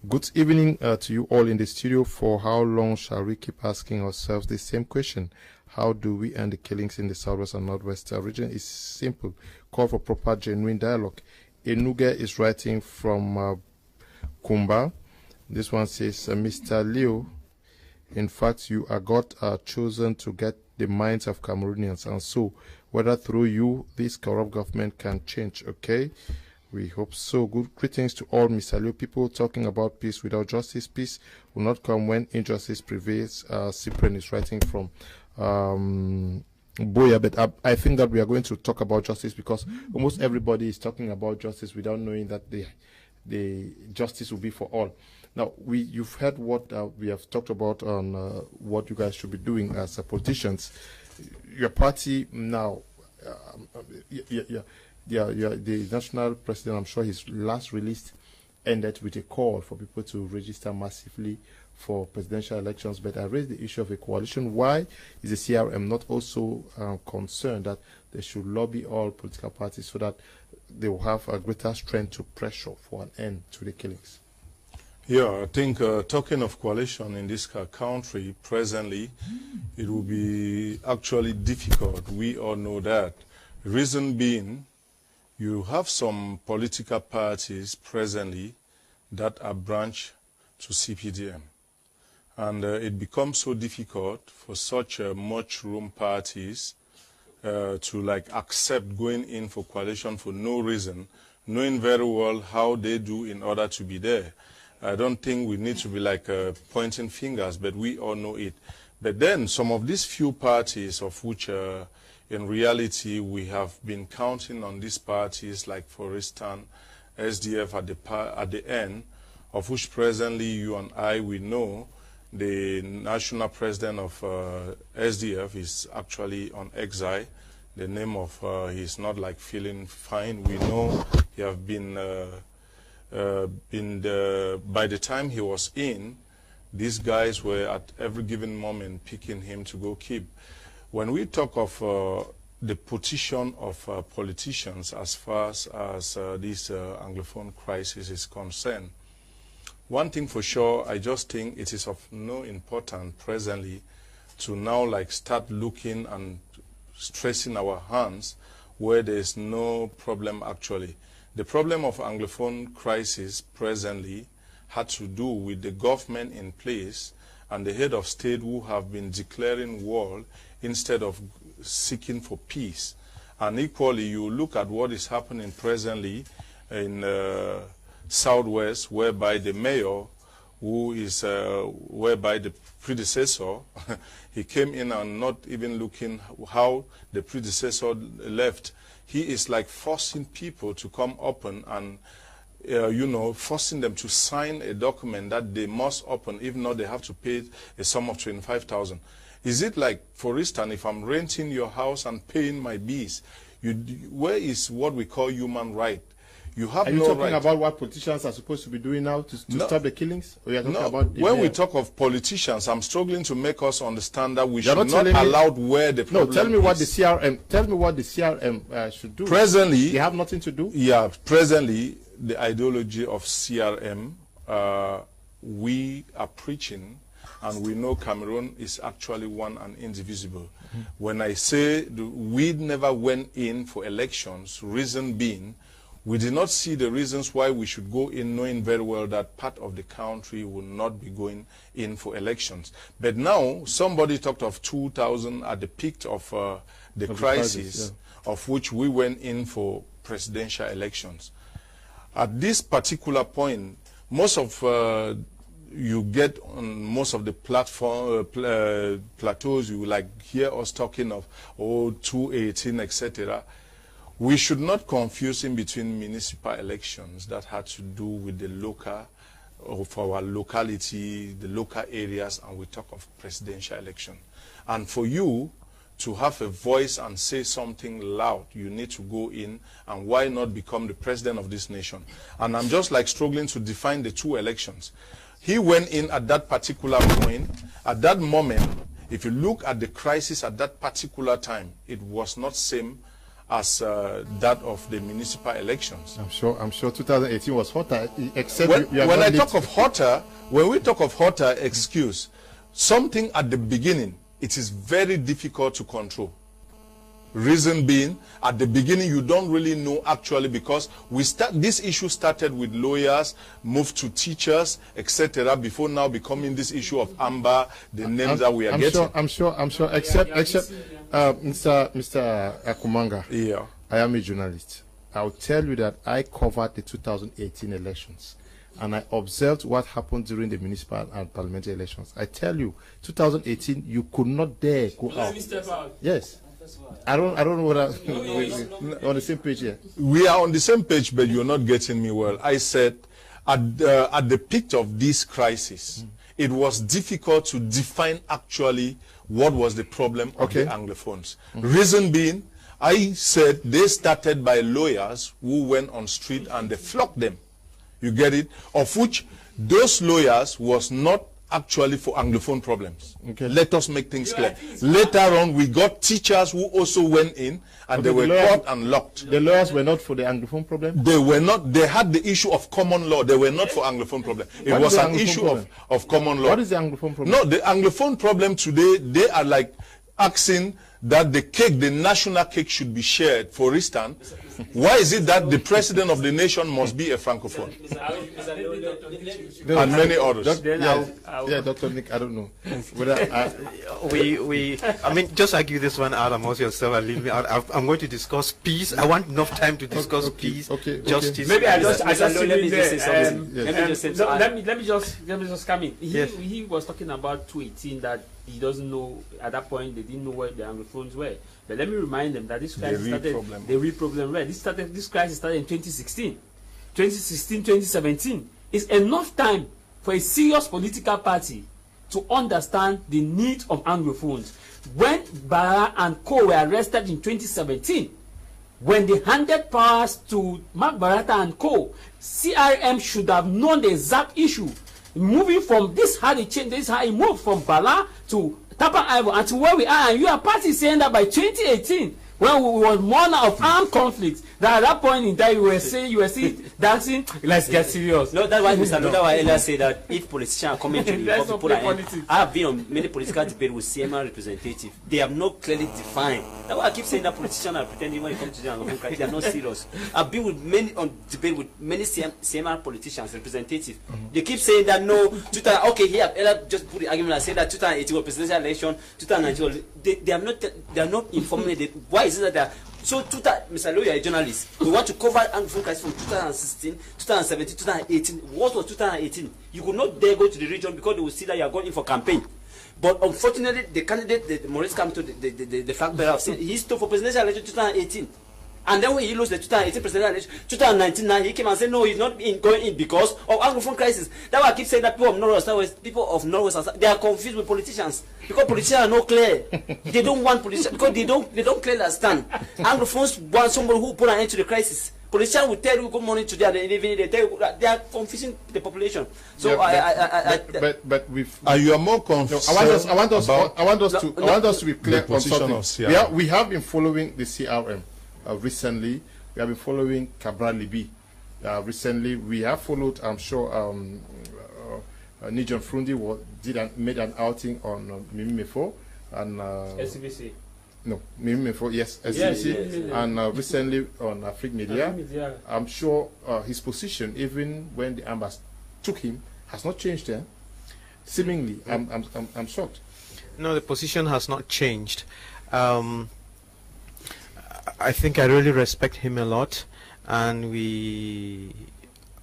Good evening to you all in the studio. For how long shall we keep asking ourselves the same question? How do we end the killings in the southwest and northwest region? It's simple. Call for proper, genuine dialogue. Enuge is writing from Kumba. This one says, Mr. Leo, in fact, you are God chosen to get the minds of Cameroonians, and so whether through you this corrupt government can change. Okay, We hope so. Good greetings to all Mr. Leo. People talking about peace without justice. Peace will not come when injustice prevails. Cyprian is writing from Boya, but I think that we are going to talk about justice because almost everybody is talking about justice without knowing that the justice will be for all. Now, you've heard what we have talked about on what you guys should be doing as politicians. Your party now, the national president, I'm sure his last release ended with a call for people to register massively for presidential elections. But I raised the issue of a coalition. Why is the CRM not also concerned that they should lobby all political parties so that they will have a greater strength to pressure for an end to the killings? Yeah, I think talking of coalition in this country presently, it will be actually difficult. We all know that. Reason being, you have some political parties presently that are branched to CPDM. And it becomes so difficult for such much-room parties to accept going in for coalition for no reason, knowing very well how they do in order to be there. I don't think we need to be pointing fingers, but we all know it. But then some of these few parties of which in reality we have been counting on these parties, like for instance SDF at the end, of which presently you and I, we know the national president of SDF is actually on exile. The name of he's not feeling fine. We know he have been by the time he was in, these guys were at every given moment picking him to go keep. When we talk of the position of politicians as far as this Anglophone crisis is concerned, one thing for sure, I just think it is of no importance presently to now start looking and stressing our hands where there is no problem actually. The problem of Anglophone crisis presently had to do with the government in place and the head of state who have been declaring war instead of seeking for peace. And equally, you look at what is happening presently in Southwest, whereby the mayor, who is whereby the predecessor, he came in and not even looking how the predecessor left. He is forcing people to come open and, forcing them to sign a document that they must open. If not, they have to pay a sum of 25,000. Is it for instance, if I'm renting your house and paying my bills, where is what we call human right? You have Are you talking about what politicians are supposed to be doing now to stop the killings? Or you are talking about when we talk of politicians, I'm struggling to make us understand that we should not allow where the problem is. No, tell me what the CRM. Tell me what the CRM should do. Presently, they have nothing to do. Yeah, presently the ideology of CRM we are preaching, and we know Cameroon is actually one and indivisible. When I say we never went in for elections, reason being, we did not see the reasons why we should go in knowing very well that part of the country will not be going in for elections. But now, somebody talked of 2000 at the peak of the crisis, of which we went in for presidential elections. At this particular point, most of you get on most of the platform plateaus, you hear us talking of 2018, etc. We should not confuse in between municipal elections that had to do with the local, of our locality, the local areas, and we talk of presidential election. And for you to have a voice and say something loud, you need to go in, and why not become the president of this nation? And I'm just struggling to define the two elections. He went in at that particular point, at that moment. If you look at the crisis at that particular time, it was not same as that of the municipal elections. I'm sure 2018 was hotter, except when I talk of hotter, when we talk of hotter, excuse, something at the beginning, it is very difficult to control. Reason being, at the beginning you don't really know actually, because this issue started with lawyers, moved to teachers, etc., before now becoming this issue of Amber, the names that we are getting. I'm sure, except Mr. Akumanga. Yeah. I am a journalist. I'll tell you that I covered the 2018 elections, and I observed what happened during the municipal and parliamentary elections. I tell you, 2018, you could not dare go out. Yes. I don't know whether we're on the same page here. We are on the same page, but you're not getting me well. I said, at the peak of this crisis, it was difficult to define actually what was the problem of the Anglophones. Reason being, I said they started by lawyers who went on street and they flogged them. You get it? Of which those lawyers was not actually for Anglophone problems. Let us make things clear. Later on, we got teachers who also went in and they were caught and locked. The lawyers were not for the Anglophone problem? They were not. They had the issue of common law. They were not for Anglophone problem. It was an issue of common law. What is the Anglophone problem? No, the Anglophone problem today, they are like asking that the cake, the national cake, should be shared. For instance, why is it that the president of the nation must be a francophone? And many others. Yeah, Dr. Nick, I don't know. Whether I mean, just argue this one out amongst yourself and leave me out. I'm going to discuss peace. I want enough time to discuss peace, justice. Maybe let me just come in. He was talking about 2018 that he doesn't know at that point. They didn't know where the Anglophones were. But let me remind them that this crisis started. The real problem. This crisis started in 2016, 2017. It's enough time for a serious political party to understand the need of Anglophones. When Bara and Co were arrested in 2017, when they handed powers to Mark Barata and Co, CRM should have known the exact issue. Moving from this, how they changed, this how it moved from Bala to Tapa Ivo and to where we are. And you are party saying that by 2018, when we were one of armed conflicts, that at that point in time you were saying dancing, let's get serious. No, that's why Mr. Lodawa earlier said that if politicians are coming to the people, I have been on many political debates with CMR representatives. They have not clearly defined. That's why I keep saying that politicians are pretending when it comes to the Anglophone crisis, they are not serious. I've been with many on debate with many CMR politicians, representatives. They keep saying that no, okay, here Ella just put the argument and say that 2018 was presidential election, 2019 they are not informing them. Why is it that so Mr. Lawyer, a journalist, we want to cover Anglophone crisis from 2016, 2017, 2018. What was 2018? You could not dare go to the region because they will see that you are going in for campaign. But unfortunately, the candidate, Maurice came to the flag bearer of saying he stood for presidential election 2018. And then when he lost the 2018 presidential election, 2019, now he came and said, no, he's not going in because of Anglophone crisis. That's why I keep saying that people of Northwest, they are confused with politicians. Because politicians are not clear. They don't want politicians, because they don't clearly understand. Anglophones want somebody who put an end to the crisis. Politicians will tell you good morning today, and then they tell you that they are confusing the population. So but we've. You are more confused. I want us to be clear on something. We have been following the CRM. Recently, we have been following Cabral Libi. Recently, we have followed, I'm sure, Nijon Frundi made an outing on Mimi Mefo and SCBC. No, Mimi Mefo, yes, SCBC, and recently on Afrique Media. I'm sure his position, even when the ambassador took him, has not changed. Seemingly, I'm shocked. No, the position has not changed. I think I really respect him a lot, and I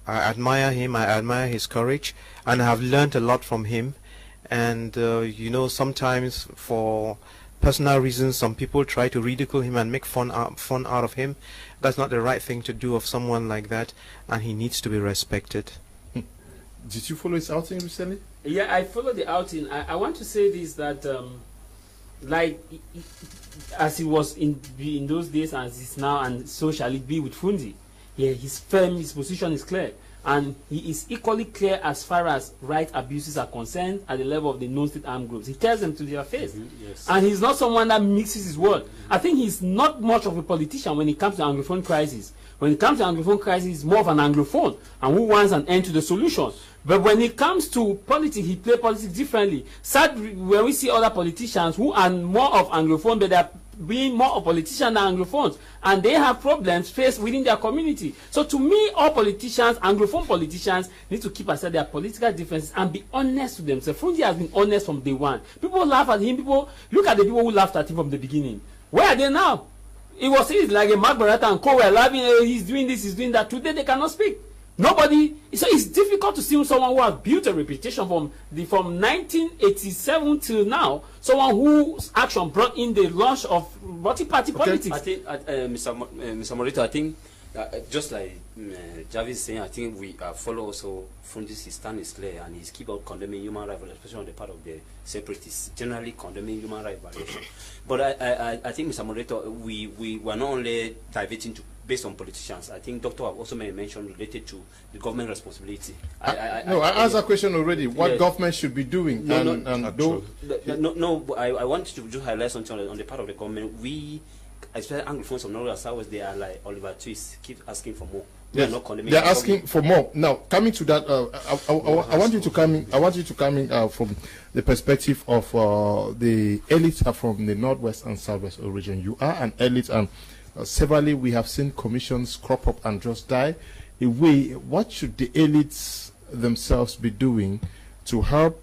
admire him. I admire his courage, and I have learned a lot from him. And you know, sometimes for personal reasons, some people try to ridicule him and make fun out of him. That's not the right thing to do of someone like that, and he needs to be respected. Did you follow his outing recently? Yeah, I followed the outing. I want to say this, that like as he was in those days, as he's now, and so shall it be with Fundi. Yeah, he's firm, his position is clear, and he is equally clear as far as right abuses are concerned at the level of the non-state armed groups. He tells them to their face. Yes. And he's not someone that mixes his word. I think he's not much of a politician when it comes to Anglophone crisis. When it comes to Anglophone crisis, he's more of an Anglophone and who wants an end to the solution. But when it comes to politics, he plays politics differently. Sadly, when we see other politicians who are more of Anglophone, but they're being more of politicians than Anglophones, and they have problems faced within their community. So to me, all politicians, Anglophone politicians, need to keep aside their political differences and be honest with themselves. Fundi has been honest from day one. People laugh at him. People look at the people who laughed at him from the beginning. Where are they now? It was like a Mark Barata and Co were laughing, he's doing this, he's doing that. Today they cannot speak. Nobody. So it's difficult to see someone who has built a reputation from 1987 till now. Someone whose action brought in the launch of multi-party politics. I think, Mr. Morito, I think just like Javi is saying, I think we follow also Fundis. His stand is clear, and he's keep out condemning human rights, especially on the part of the separatists, generally condemning human rights violation. But I think, Mr. Morito, we were not only diverting to based on politicians. I think Doctor have also made a mention related to the government responsibility. I asked a question already. What yes. government should be doing? I want to just highlight something on the part of the government. We, especially Anglophones of North and South, they are like Oliver Twist, keep asking for more. Yes. They're asking for more. Now, coming to that, I want you to come in. I want you to come in from the perspective of the elites from the Northwest and Southwest region. You are an elite, and severally we have seen commissions crop up and just die away. What should the elites themselves be doing to help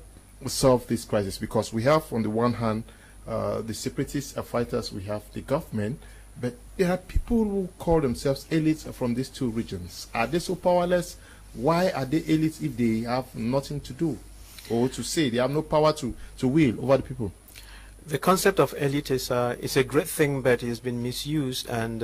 solve this crisis? Because we have, on the one hand, the separatists are fighters, we have the government, but there are people who call themselves elites from these two regions. Are they so powerless? Why are they elites if they have nothing to do or to say? They have no power to wield over the people. The concept of elite is a great thing, but it has been misused, and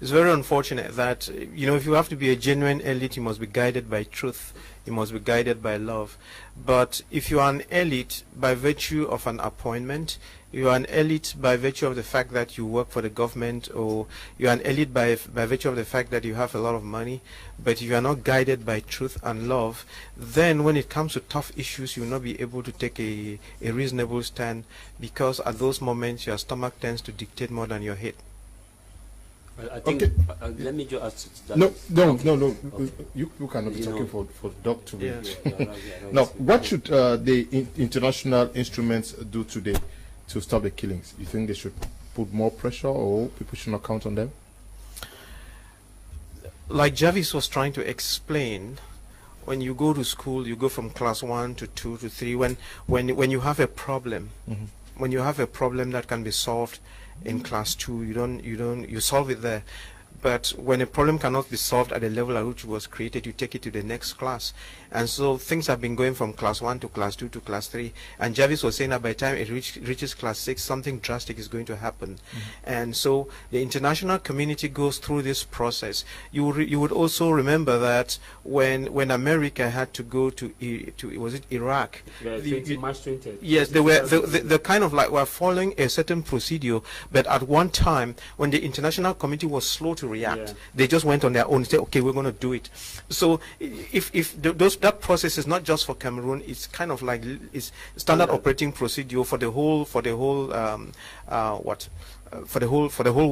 it's very unfortunate that, you know, if you have to be a genuine elite, you must be guided by truth, you must be guided by love. But if you are an elite by virtue of an appointment, you are an elite by virtue of the fact that you work for the government, or you are an elite by virtue of the fact that you have a lot of money, but if you are not guided by truth and love, then when it comes to tough issues, you will not be able to take a reasonable stand, because at those moments your stomach tends to dictate more than your head. Well, I think, let me just ask that. No. Okay. You cannot be talking for Doc to yeah. Now, what should the international instruments do today to stop the killings? You think they should put more pressure, or people should not count on them? Like Jarvis was trying to explain, when you go to school, you go from class 1 to 2 to 3. When you have a problem, when you have a problem that can be solved in class 2, you solve it there. But when a problem cannot be solved at the level at which it was created, you take it to the next class. And so things have been going from class 1 to class 2 to class 3. And Jarvis was saying that by the time it reaches class 6, something drastic is going to happen. And so the international community goes through this process. You would also remember that when America had to go to was it Iraq? Yeah, March 20th. Yes, they were the kind of like were following a certain procedure, but at one time when the international community was slow to react, they just went on their own and said, okay, we're going to do it. So if that process is not just for Cameroon, it's kind of like it's standard operating procedure for the whole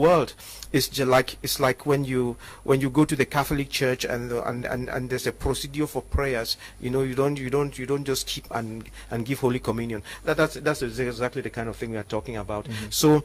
world. It's like when you go to the Catholic Church and there's a procedure for prayers. You know, you don't just keep and give Holy Communion. That's exactly the kind of thing we are talking about. So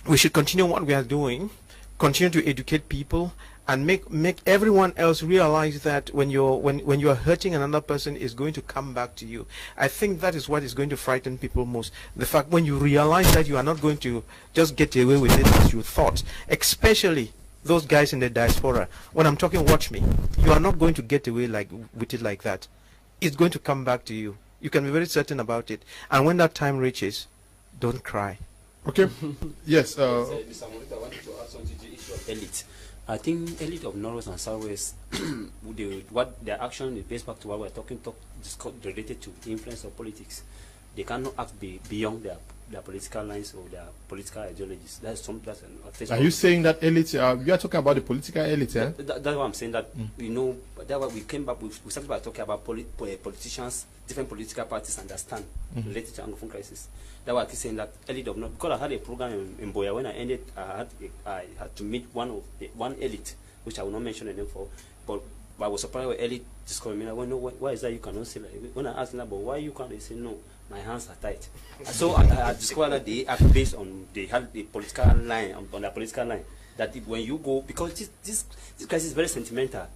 we should continue what we are doing, continue to educate people, and make everyone else realize that when you're hurting another person, is going to come back to you. I think that is what is going to frighten people most. The fact when you realize that you are not going to just get away with it as you thought, especially those guys in the diaspora. When I'm talking, watch me. You are not going to get away with it like that. It's going to come back to you. You can be very certain about it. And when that time reaches, don't cry. Okay. Yes. Mr. Morita, I wanted to add something to the issue of elite. I think elite of Northwest and Southwest, what their action is based back to what we're talking related to the influence of politics. They cannot act beyond their political lines or their political ideologies. Are you saying that elite? You are talking about the political elite, eh? That's what I'm saying. That you know, that's what we came back with. We started by talking about politicians, different political parties understand related to Anglophone crisis. That's why I keep saying that elite of North. Because I had a program in Boya when I ended, I had to meet one elite, which I will not mention the name for, but I was surprised with elite discovering me. I went, no, why is that you cannot say like? When I asked them about why you can't, they say no, my hands are tight. So I discovered that they act based on they had the political line on their political line. That when you go, because this crisis is very sentimental.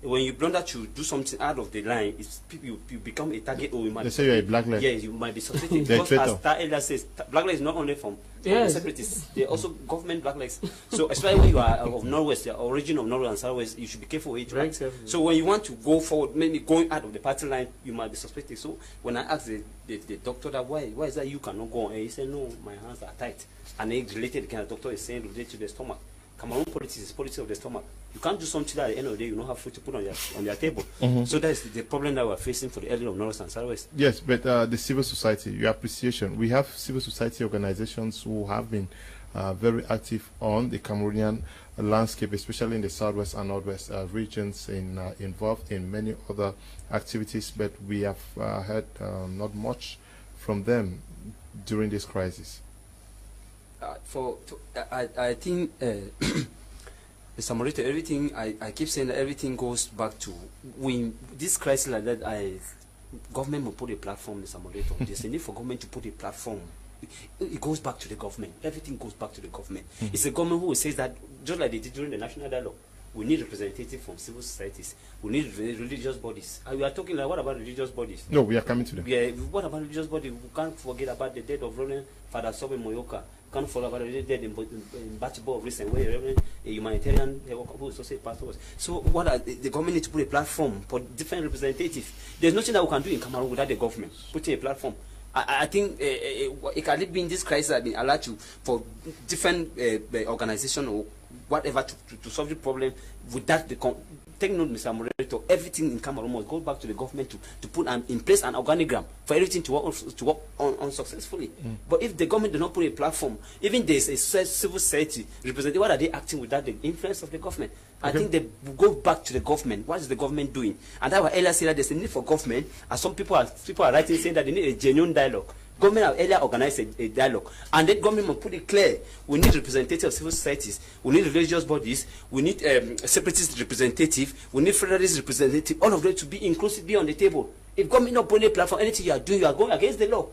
When you blunder to do something out of the line, you become a target, or you might. They say you're a blackleg. Yeah, you might be suspected. Because as that elder says, blackleg is not only from the separatists, they're also government blacklegs. So especially when you are of Northwest, the origin of North and Southwest, you should be careful with it. So when you want to go forward, maybe going out of the party line, you might be suspected. So when I asked the doctor that why is that you cannot go on, and he said no, my hands are tight, and he related the kind of doctor is saying related to the stomach. Cameroon politics is politics of the stomach. You can't do something that at the end of the day you don't have food to put on your table. So that's the problem that we're facing for the area of North and Southwest. Yes, but the civil society, your appreciation. We have civil society organizations who have been very active on the Cameroonian landscape, especially in the Southwest and Northwest regions, involved in many other activities, but we have heard not much from them during this crisis. I think Mr. Morito, everything I keep saying that everything goes back to when this crisis like that. Government will put a platform, Mr. Morito. There's a need for government to put a platform. It goes back to the government. Everything goes back to the government. It's the government who says that, just like they did during the national dialogue. We need representatives from civil societies. We need religious bodies. We are talking like, what about religious bodies? No, we are coming to them. Yeah, what about religious bodies? We can't forget about the death of Reverend Father Sobe Moyoka. Can't forget about the death in Batibo of recent, where a humanitarian who associate pastors. So what are the government need to put a platform for different representatives? There's nothing that we can do in Cameroon without the government putting a platform. I think it can be in this crisis that been allowed to for different organizations or whatever to solve the problem. With that, take note, Mr. Morito, everything in Cameroon must go back to the government to put in place an organigram for everything to work on successfully. But if the government does not put a platform, even there's a civil society representative, what are they acting without the influence of the government? I think they go back to the government. What is the government doing? And that's why earlier said that there's a need for government, and some people are writing saying that they need a genuine dialogue. Government have earlier organized a dialogue, and then government must put it clear. We need representatives of civil societies, we need religious bodies, we need separatist representative, we need federalist representative, all of them to be inclusive, be on the table. If government not put a platform, anything you are doing, you are going against the law.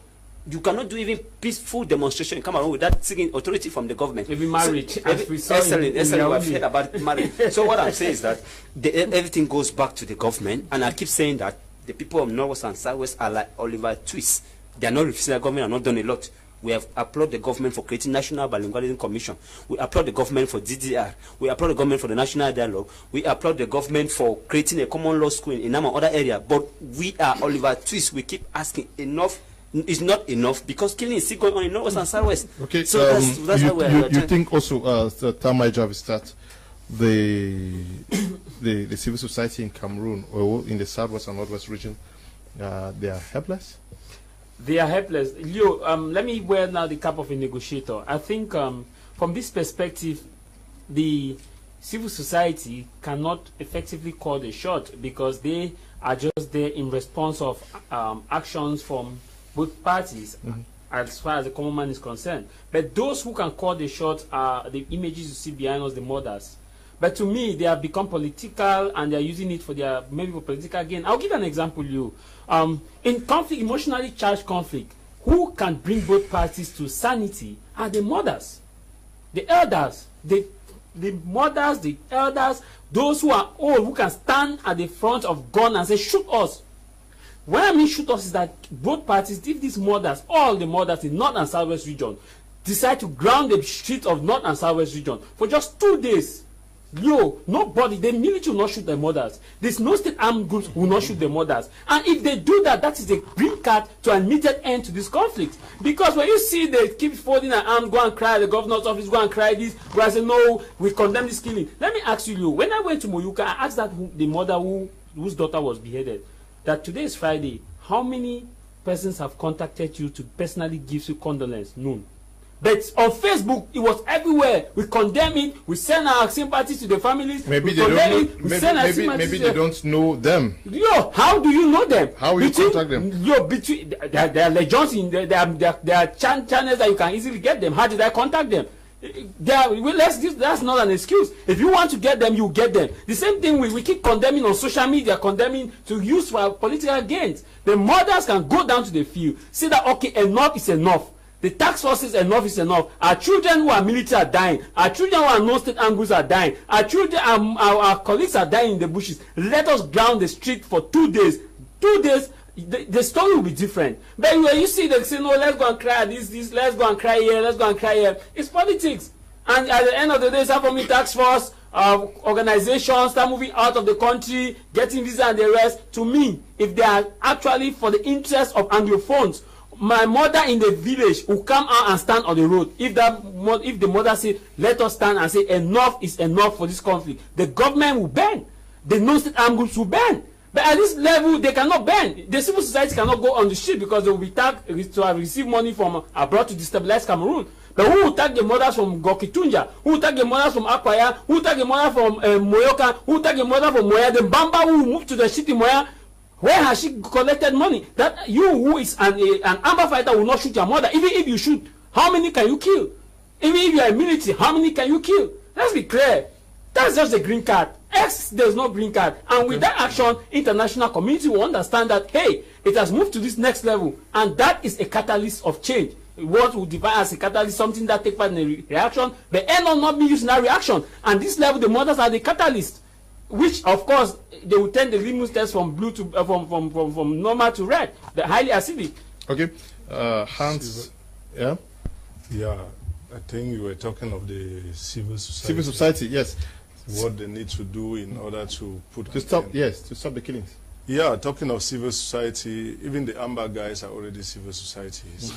You cannot do even peaceful demonstration in Cameroon without seeking authority from the government. Maybe marriage, so, as we saw in I've heard about marriage. So what I'm saying is that everything goes back to the government, and I keep saying that the people of Northwest and Southwest are like Oliver Twist. They are not refusing the government, are not done a lot. We have applauded the government for creating National Bilingualism Commission. We applaud the government for DDR. We applaud the government for the National Dialogue. We applaud the government for creating a common law school in some other area. But we are Oliver Twist. We keep asking, enough is not enough, because killing is still going on in North and Southwest. Okay, so that's how you think also the time I job is that the civil society in Cameroon or in the Southwest and Northwest region, they are helpless? They are helpless. Leo, let me wear now the cap of a negotiator. I think from this perspective, the civil society cannot effectively call the shot, because they are just there in response of actions from both parties, as far as the common man is concerned. But those who can call the shot are the images you see behind us, the mothers. But to me, they have become political, and they are using it for their maybe for political gain. I'll give an example, you. In conflict, emotionally charged conflict, who can bring both parties to sanity are the mothers, the elders, the mothers, the elders, those who are old, who can stand at the front of gun and say, shoot us. When I mean shoot us is that both parties, if these mothers, all the mothers in North and Southwest region, decide to ground the streets of North and Southwest region for just 2 days, nobody, the military will not shoot their mothers. There's no state armed groups will not shoot their mothers. And if they do that, that is a green card to an immediate end to this conflict. Because when you see they keep folding their arms, go and cry at the governor's office, go and cry this, go and say, no, we condemn this killing. Let me ask you, when I went to Moyuka, I asked that the mother whose daughter was beheaded, that today is Friday, how many persons have contacted you to personally give you condolence? None. But on Facebook, it was everywhere. We condemn it. We send our sympathies to the families. Maybe they don't know. Maybe they don't know them. How do you know them? How will you contact them? There are legions in there. There are channels that you can easily get them. How did I contact them? That's not an excuse. If you want to get them, you get them. The same thing we keep condemning on social media, condemning to use for political gains. The mothers can go down to the field, say that okay, enough is enough. The task force is enough. Our children who are military are dying. Our children who are non-state angles are dying. Our children, our colleagues are dying in the bushes. Let us ground the street for 2 days. 2 days, the story will be different. But when you see them say, no, let's go and cry this, let's go and cry here, let's go and cry here. It's politics. And at the end of the day, start forming task force, organizations, start moving out of the country, getting visa and the rest. To me, if they are actually for the interest of Anglophones, my mother in the village will come out and stand on the road. If the mother say, let us stand and say enough is enough for this conflict, the government will bend. The non-state armed groups will bend. But at this level, they cannot bend. The civil society cannot go on the street because they will be tagged to have received money from abroad to destabilize Cameroon. But who will tag the mothers from Gokitunja? Who will tag the mothers from Akwaya? Who will tag the mother from Moyoka? Who will tag the mother from Moya? The Bamba who will move to the city Moya. Where has she collected money? That you who is an Amba fighter will not shoot your mother. Even if you shoot, how many can you kill? Even if you are a military, how many can you kill? Let's be clear. That's just a green card. X, there's no green card. And with that action, international community will understand that, hey, it has moved to this next level. And that is a catalyst of change. What will define as a catalyst, something that takes part in a reaction, but end up not being used in that reaction. And this level, the mothers are the catalyst. Which, of course, they will turn the litmus test from blue to from normal to red. They're highly acidic. Okay, Hans. Yeah. Yeah, I think you were talking of the civil society. Civil society, yes. What they need to do in order to put to stop. Yes, to stop the killings. Yeah, talking of civil society, even the Amber guys are already civil societies.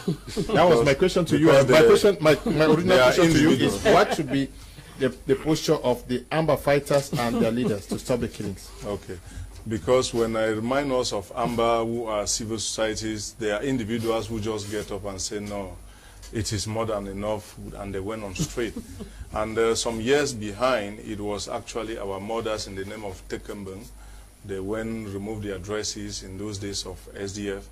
That was my question to you. My original question to you is what should be the posture of the Amber fighters and their leaders to stop the killings? Okay, because when I remind us of Amber who are civil societies, they are individuals who just get up and say, no, it is more than enough, and they went on straight. And some years behind, it was actually our mothers in the name of Tekembeng. They went, removed their dresses in those days of SDF,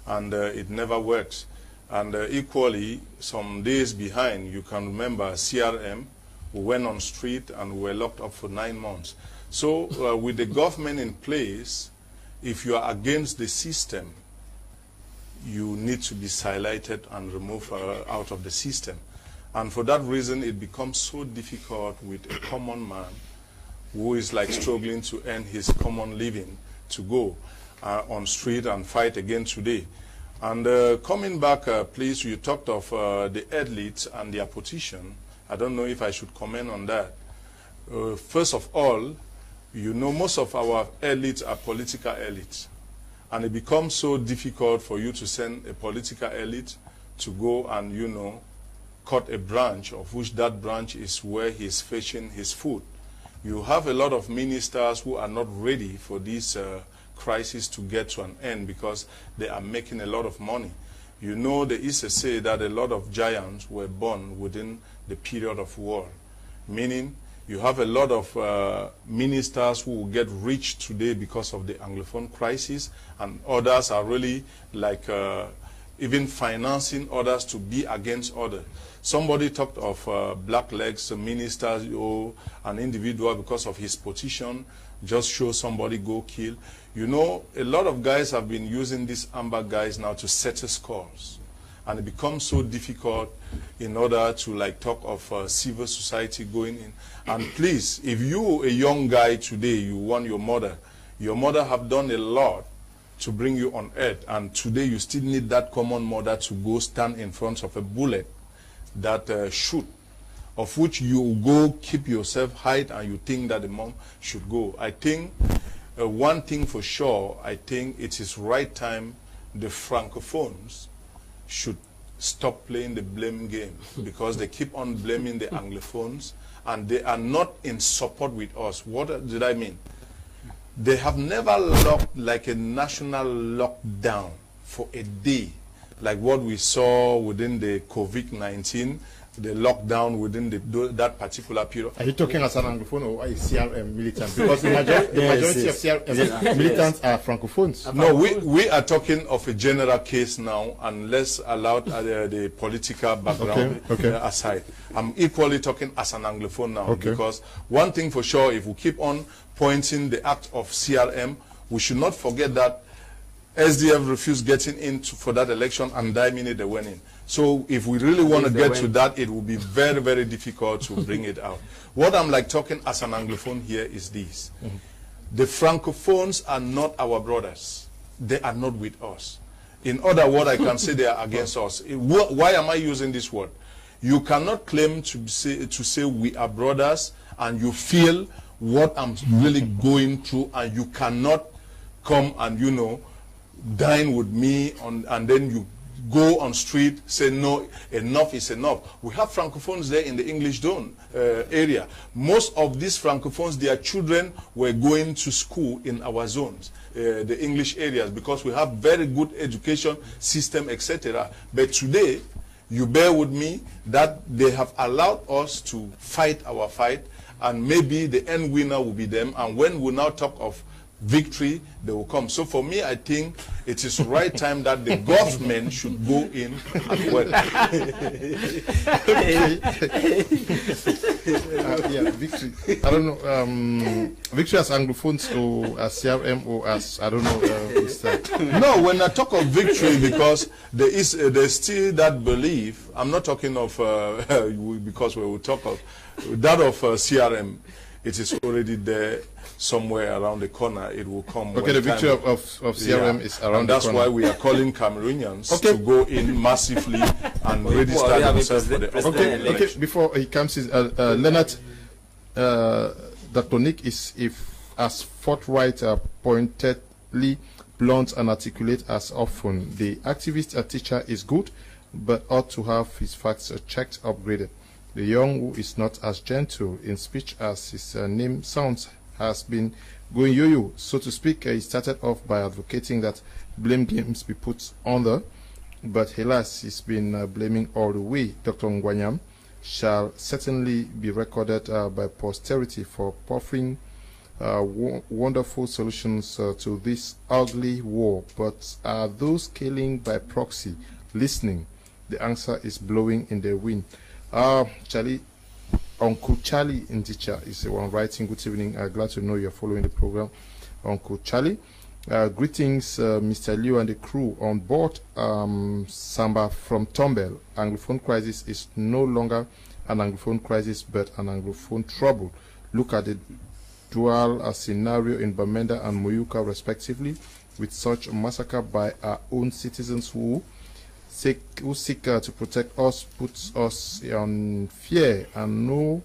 and it never worked. And equally, some days behind, you can remember CRM, who went on street and were locked up for 9 months. So with the government in place, if you are against the system, you need to be highlighted and removed out of the system. And for that reason, it becomes so difficult with a common man who is like struggling to earn his common living to go on street and fight again today. And coming back, please, you talked of the elites and their position. I don't know if I should comment on that. First of all, you know, most of our elites are political elites. And it becomes so difficult for you to send a political elite to go and, you know, cut a branch of which that branch is where he's fetching his food. You have a lot of ministers who are not ready for this crisis to get to an end because they are making a lot of money. You know, there is a say that a lot of giants were born within the period of war, meaning you have a lot of ministers who will get rich today because of the Anglophone crisis, and others are really like even financing others to be against others. Somebody talked of blacklegs, a minister or an individual because of his position, just show somebody go kill. You know, a lot of guys have been using these Amber guys now to settle scores. And it becomes so difficult in order to like talk of civil society going in. And please, if you, a young guy today, you want your mother have done a lot to bring you on earth, and today you still need that common mother to go stand in front of a bullet that shoot, of which you go keep yourself hide and you think that the mom should go. I think one thing for sure, I think it is right time the Francophones should stop playing the blame game because they keep on blaming the Anglophones and they are not in support with us. What did I mean? They have never locked like a national lockdown for a day, like what we saw within the COVID-19, the lockdown within that particular period. Are you talking as an Anglophone or a CRM militant? Because the majority of CRM militants are Francophones. No, we are talking of a general case now, and let's allow the political background aside. I'm equally talking as an Anglophone now, because one thing for sure, if we keep on pointing the act of CRM, we should not forget that SDF refused getting in for that election, and 9 minutes they went in. So if we really want to get to that, it will be very, very difficult to bring it out. What I'm like talking as an Anglophone here is this. The Francophones are not our brothers. They are not with us. In other words, I can say they are against us. Why am I using this word? You cannot claim to say we are brothers and you feel what I'm really going through, and you cannot come and, you know, dine with me and then you go on street, say no, enough is enough. We have Francophones there in the English zone area. Most of these Francophones, their children were going to school in our zones, the English areas, because we have very good education system, etc. But today, you bear with me that they have allowed us to fight our fight, and maybe the end winner will be them. And when we now talk of victory, they will come. So for me, I think it is the right time that the government should go in as well. Yeah, victory. I don't know. Victory as Anglophones or as CRM or as, I don't know. No, when I talk of victory, because there's still that belief. I'm not talking of, because we will talk of that of CRM. It is already there somewhere around the corner. It will come. Okay, the victory of CRM is around the corner. That's why we are calling Cameroonians to go in massively and register themselves for the Okay, before he comes, Leonard, Dr. Nick is as forthright, pointedly blunt and articulate as often. The activist teacher is good, but ought to have his facts checked, upgraded. The young who is not as gentle in speech as his name sounds has been going yo-yo, so to speak. He started off by advocating that blame games be put under, but helas, he's been blaming all the way. Dr. Ngwanyam shall certainly be recorded by posterity for offering wonderful solutions to this ugly war. But are those killing by proxy listening? The answer is blowing in the wind. Charlie, Uncle Charlie Ndicha is the one writing. Good evening. Glad to know you're following the program, Uncle Charlie. Greetings, Mr. Liu and the crew on board. Samba from Tombel. Anglophone crisis is no longer an Anglophone crisis, but an Anglophone trouble. Look at the dual scenario in Bamenda and Moyuka, respectively, with such a massacre by our own citizens who seek to protect us, puts us on fear, and no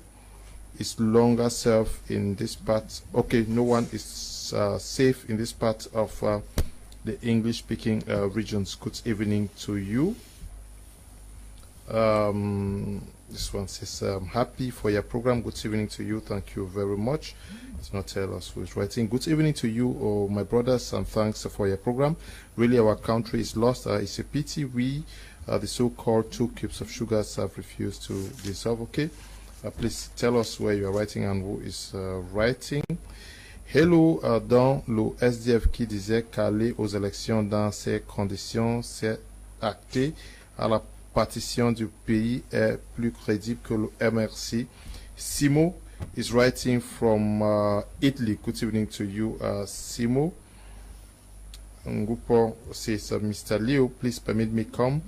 is longer safe in this part. Okay, no one is safe in this part of the English-speaking regions. Good evening to you. This one says, I'm happy for your program. Good evening to you. Thank you very much. It's not tell us who is writing. Good evening to you, oh, my brothers, and thanks for your program. Really, our country is lost. It's a pity we, the so-called 2 cubes of sugars, have refused to dissolve. Okay, please tell us where you are writing and who is writing. Hello, dans le SDF qui disait qu'aller aux élections dans ces conditions, c'est acté à la partition du pays est plus crédible que le MRC. Simo is writing from Italy. Good evening to you, Simo. Ngupo says, Mr. Leo, please permit me come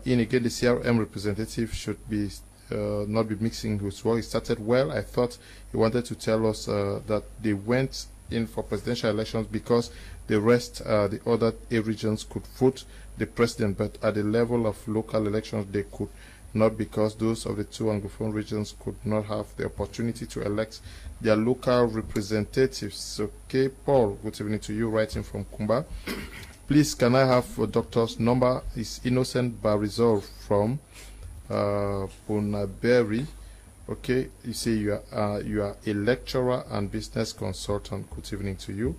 in again. The CRM representative should be not be mixing his work. He started well. I thought he wanted to tell us that they went in for presidential elections because the rest, the other regions could vote the president, but at the level of local elections they could not, because those of the 2 Anglophone regions could not have the opportunity to elect their local representatives. Okay, Paul, good evening to you, writing from Kumba. Please, can I have a doctor's number? Is Innocent Barizol from Bonaberi. Okay, you say you are a lecturer and business consultant. Good evening to you.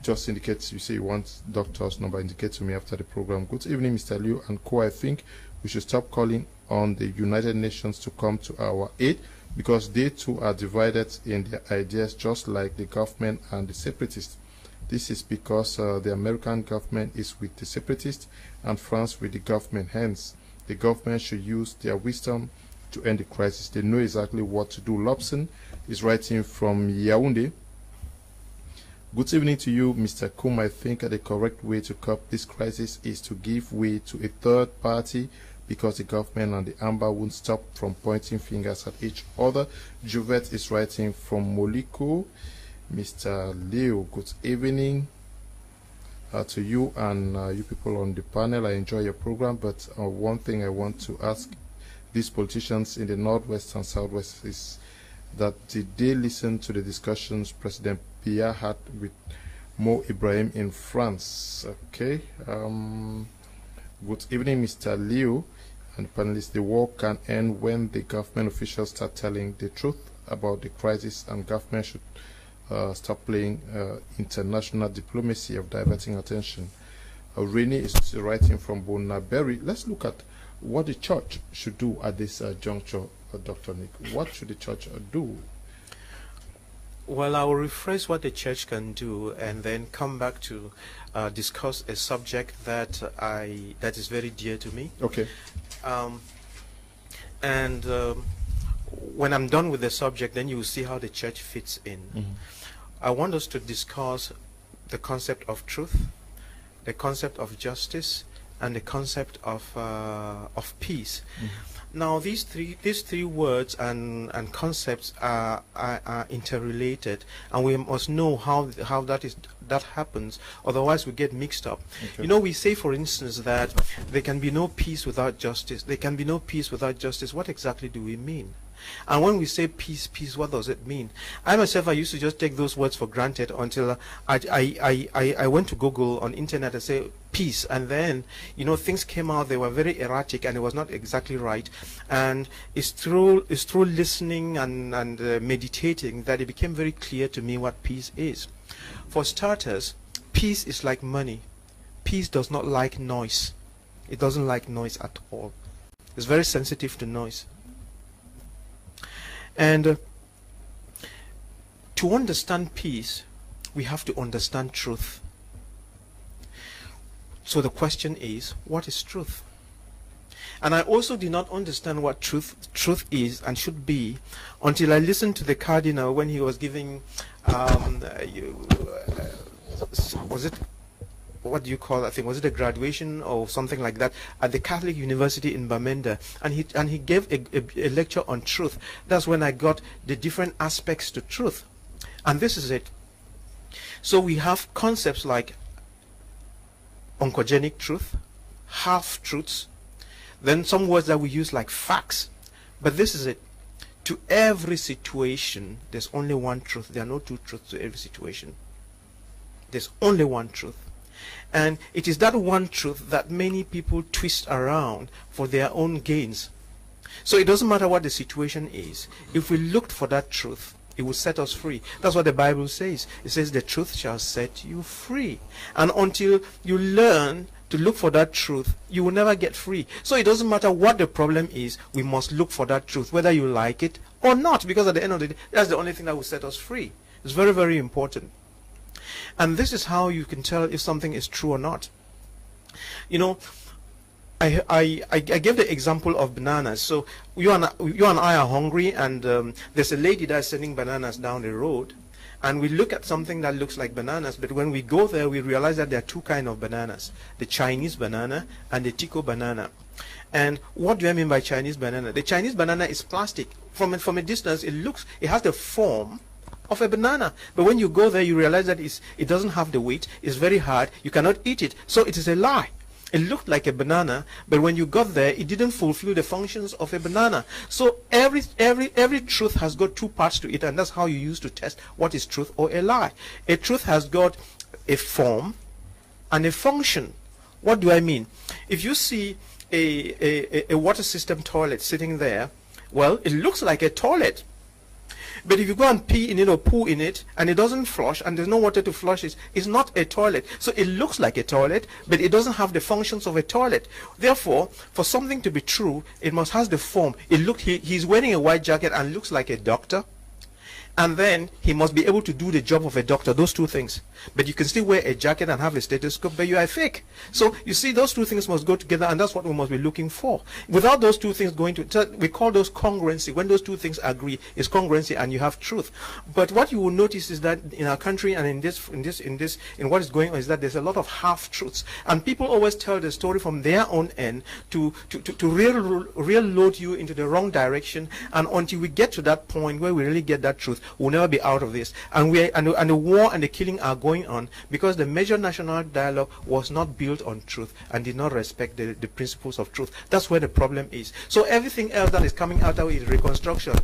Just indicates you say you want doctor's number. Indicate to me after the program. Good evening, Mr. Liu and co. I think we should stop calling on the United Nations to come to our aid, because they too are divided in their ideas, just like the government and the separatists. This is because the American government is with the separatists and France with the government. Hence, the government should use their wisdom to end the crisis. They know exactly what to do. Lobson is writing from Yaoundé. Good evening to you, Mr. Kum. I think the correct way to cope this crisis is to give way to a third party, because the government and the Amber won't stop from pointing fingers at each other. Juvet is writing from Moliko. Mr. Leo, good evening to you and you people on the panel. I enjoy your program, but one thing I want to ask these politicians in the Northwest and Southwest is that did they listen to the discussions President Biya had with Mo Ibrahim in France? Okay. Good evening, Mr. Leo and panelists. The war can end when the government officials start telling the truth about the crisis, and government should stop playing international diplomacy of diverting attention. Rini is writing from Bonaberry. Let's look at what the church should do at this juncture, Dr. Nick. What should the church do? Well, I will rephrase what the church can do and then come back to discuss a subject that is very dear to me. Okay. When I'm done with the subject, then you will see how the church fits in. Mm-hmm. I want us to discuss the concept of truth, the concept of justice, and the concept of peace. Mm-hmm. Now, these three words and concepts are interrelated, and we must know how that happens. Otherwise, we get mixed up. Okay. You know, we say, for instance, that there can be no peace without justice. There can be no peace without justice. What exactly do we mean? And when we say peace, what does it mean? I myself, I used to just take those words for granted until I went to Google on internet and say peace, and then, you know, things came out. They were very erratic, and it was not exactly right. And it's through listening and meditating that it became very clear to me what peace is. For starters, peace is like money. Peace does not like noise. It doesn't like noise at all. It's very sensitive to noise. And to understand peace, we have to understand truth. So the question is, what is truth? And I also did not understand what truth is and should be until I listened to the cardinal when he was giving, was it, what do you call that thing? Was it a graduation or something like that at the Catholic University in Bamenda? And he gave a lecture on truth. That's when I got the different aspects to truth. And this is it. So we have concepts like oncogenic truth, half-truths, then some words that we use like facts. But this is it. To every situation, there's only one truth. There are no two truths to every situation. There's only one truth. And it is that one truth that many people twist around for their own gains. So it doesn't matter what the situation is. If we looked for that truth, it will set us free. That's what the Bible says. It says the truth shall set you free. And until you learn to look for that truth, you will never get free. So it doesn't matter what the problem is, we must look for that truth, whether you like it or not, because at the end of the day, that's the only thing that will set us free. It's very, very important. And this is how you can tell if something is true or not. You know, I gave the example of bananas. So you and I are hungry, and there's a lady that's selling bananas down the road, and we look at something that looks like bananas, but when we go there, we realize that there are two kinds of bananas: the Chinese banana and the Tico banana. And what do I mean by Chinese banana? The Chinese banana is plastic. From a distance, it has the form of a banana, but when you go there, you realize that it doesn't have the weight. It's very hard. You cannot eat it. So it is a lie. It looked like a banana, but when you got there, it didn't fulfill the functions of a banana. So every truth has got two parts to it, and that's how you use to test what is truth or a lie. A truth has got a form and a function. What do I mean? If you see a water system toilet sitting there, well, it looks like a toilet. But if you go and pee in it or poo in it and it doesn't flush and there's no water to flush it, it's not a toilet. So it looks like a toilet, but it doesn't have the functions of a toilet. Therefore, for something to be true, it must have the form. He's wearing a white jacket and looks like a doctor. and then he must be able to do the job of a doctor, those two things. But you can still wear a jacket and have a stethoscope, but you are fake. So you see, those two things must go together, and that's what we must be looking for. Without those two things going to, we call those congruency. When those two things agree, it's congruency, and you have truth. But what you will notice is that in our country and in what is going on is that there's a lot of half truths, and people always tell the story from their own end to real load you into the wrong direction, and until we get to that point where we really get that truth, we'll never be out of this. And the war and the killing are going on because the major national dialogue was not built on truth and did not respect the principles of truth. That's where the problem is. So everything else that is coming out of is reconstruction,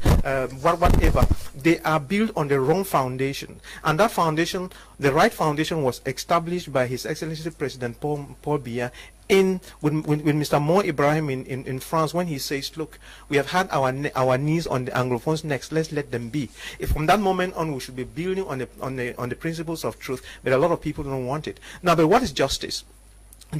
whatever, they are built on the wrong foundation. And that foundation, the right foundation, was established by His Excellency President Paul Biya with Mr. Mo Ibrahim in France, when he says, look, we have had our knees on the Anglophones' necks, let's let them be. If from that moment on we should be building on the principles of truth, but a lot of people don't want it. Now, but what is justice?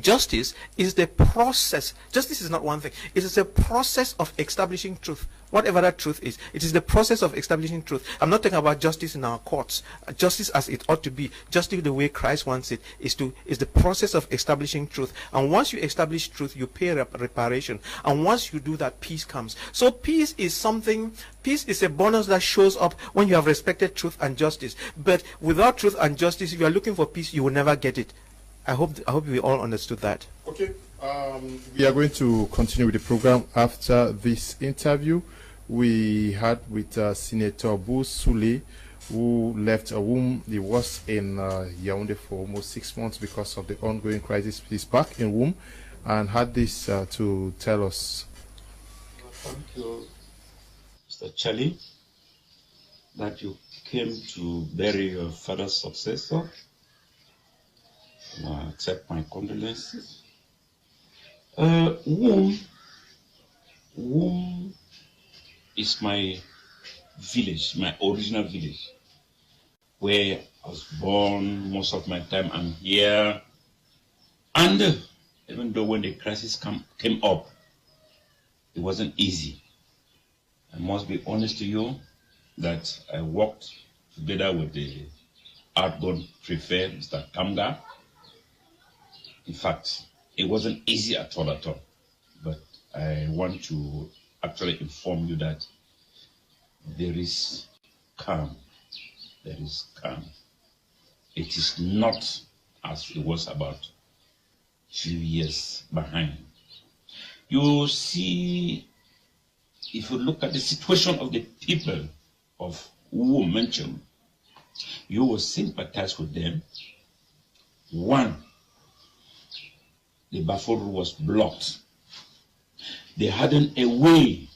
Justice is the process. Justice is not one thing. It is a process of establishing truth. Whatever that truth is, it is the process of establishing truth. I'm not talking about justice in our courts. Justice as it ought to be, justice the way Christ wants it, is the process of establishing truth. And once you establish truth, you pay reparation. And once you do that, peace comes. So peace is a bonus that shows up when you have respected truth and justice. But without truth and justice, if you are looking for peace, you will never get it. I hope we all understood that. Okay. We are going to continue with the program after this interview we had with Senator Bou Soulé, who left a womb. He was in Yaoundé for almost 6 months because of the ongoing crisis. He's back in womb and had this to tell us. Thank you, Mr. Charlie, that you came to bury your father's successor. I accept my condolences. Womb is my village, my original village, where I was born. Most of my time I'm here. And even though when the crisis came up, it wasn't easy. I must be honest to you that I worked together with the outgoing prefect, Mr. Kamga. In fact, it wasn't easy at all. But I want to actually inform you that there is calm. There is calm. It is not as it was about a few years behind. You see, if you look at the situation of the people of who were mentioned, you will sympathize with them. One, the Bafo road was blocked. They hadn't a way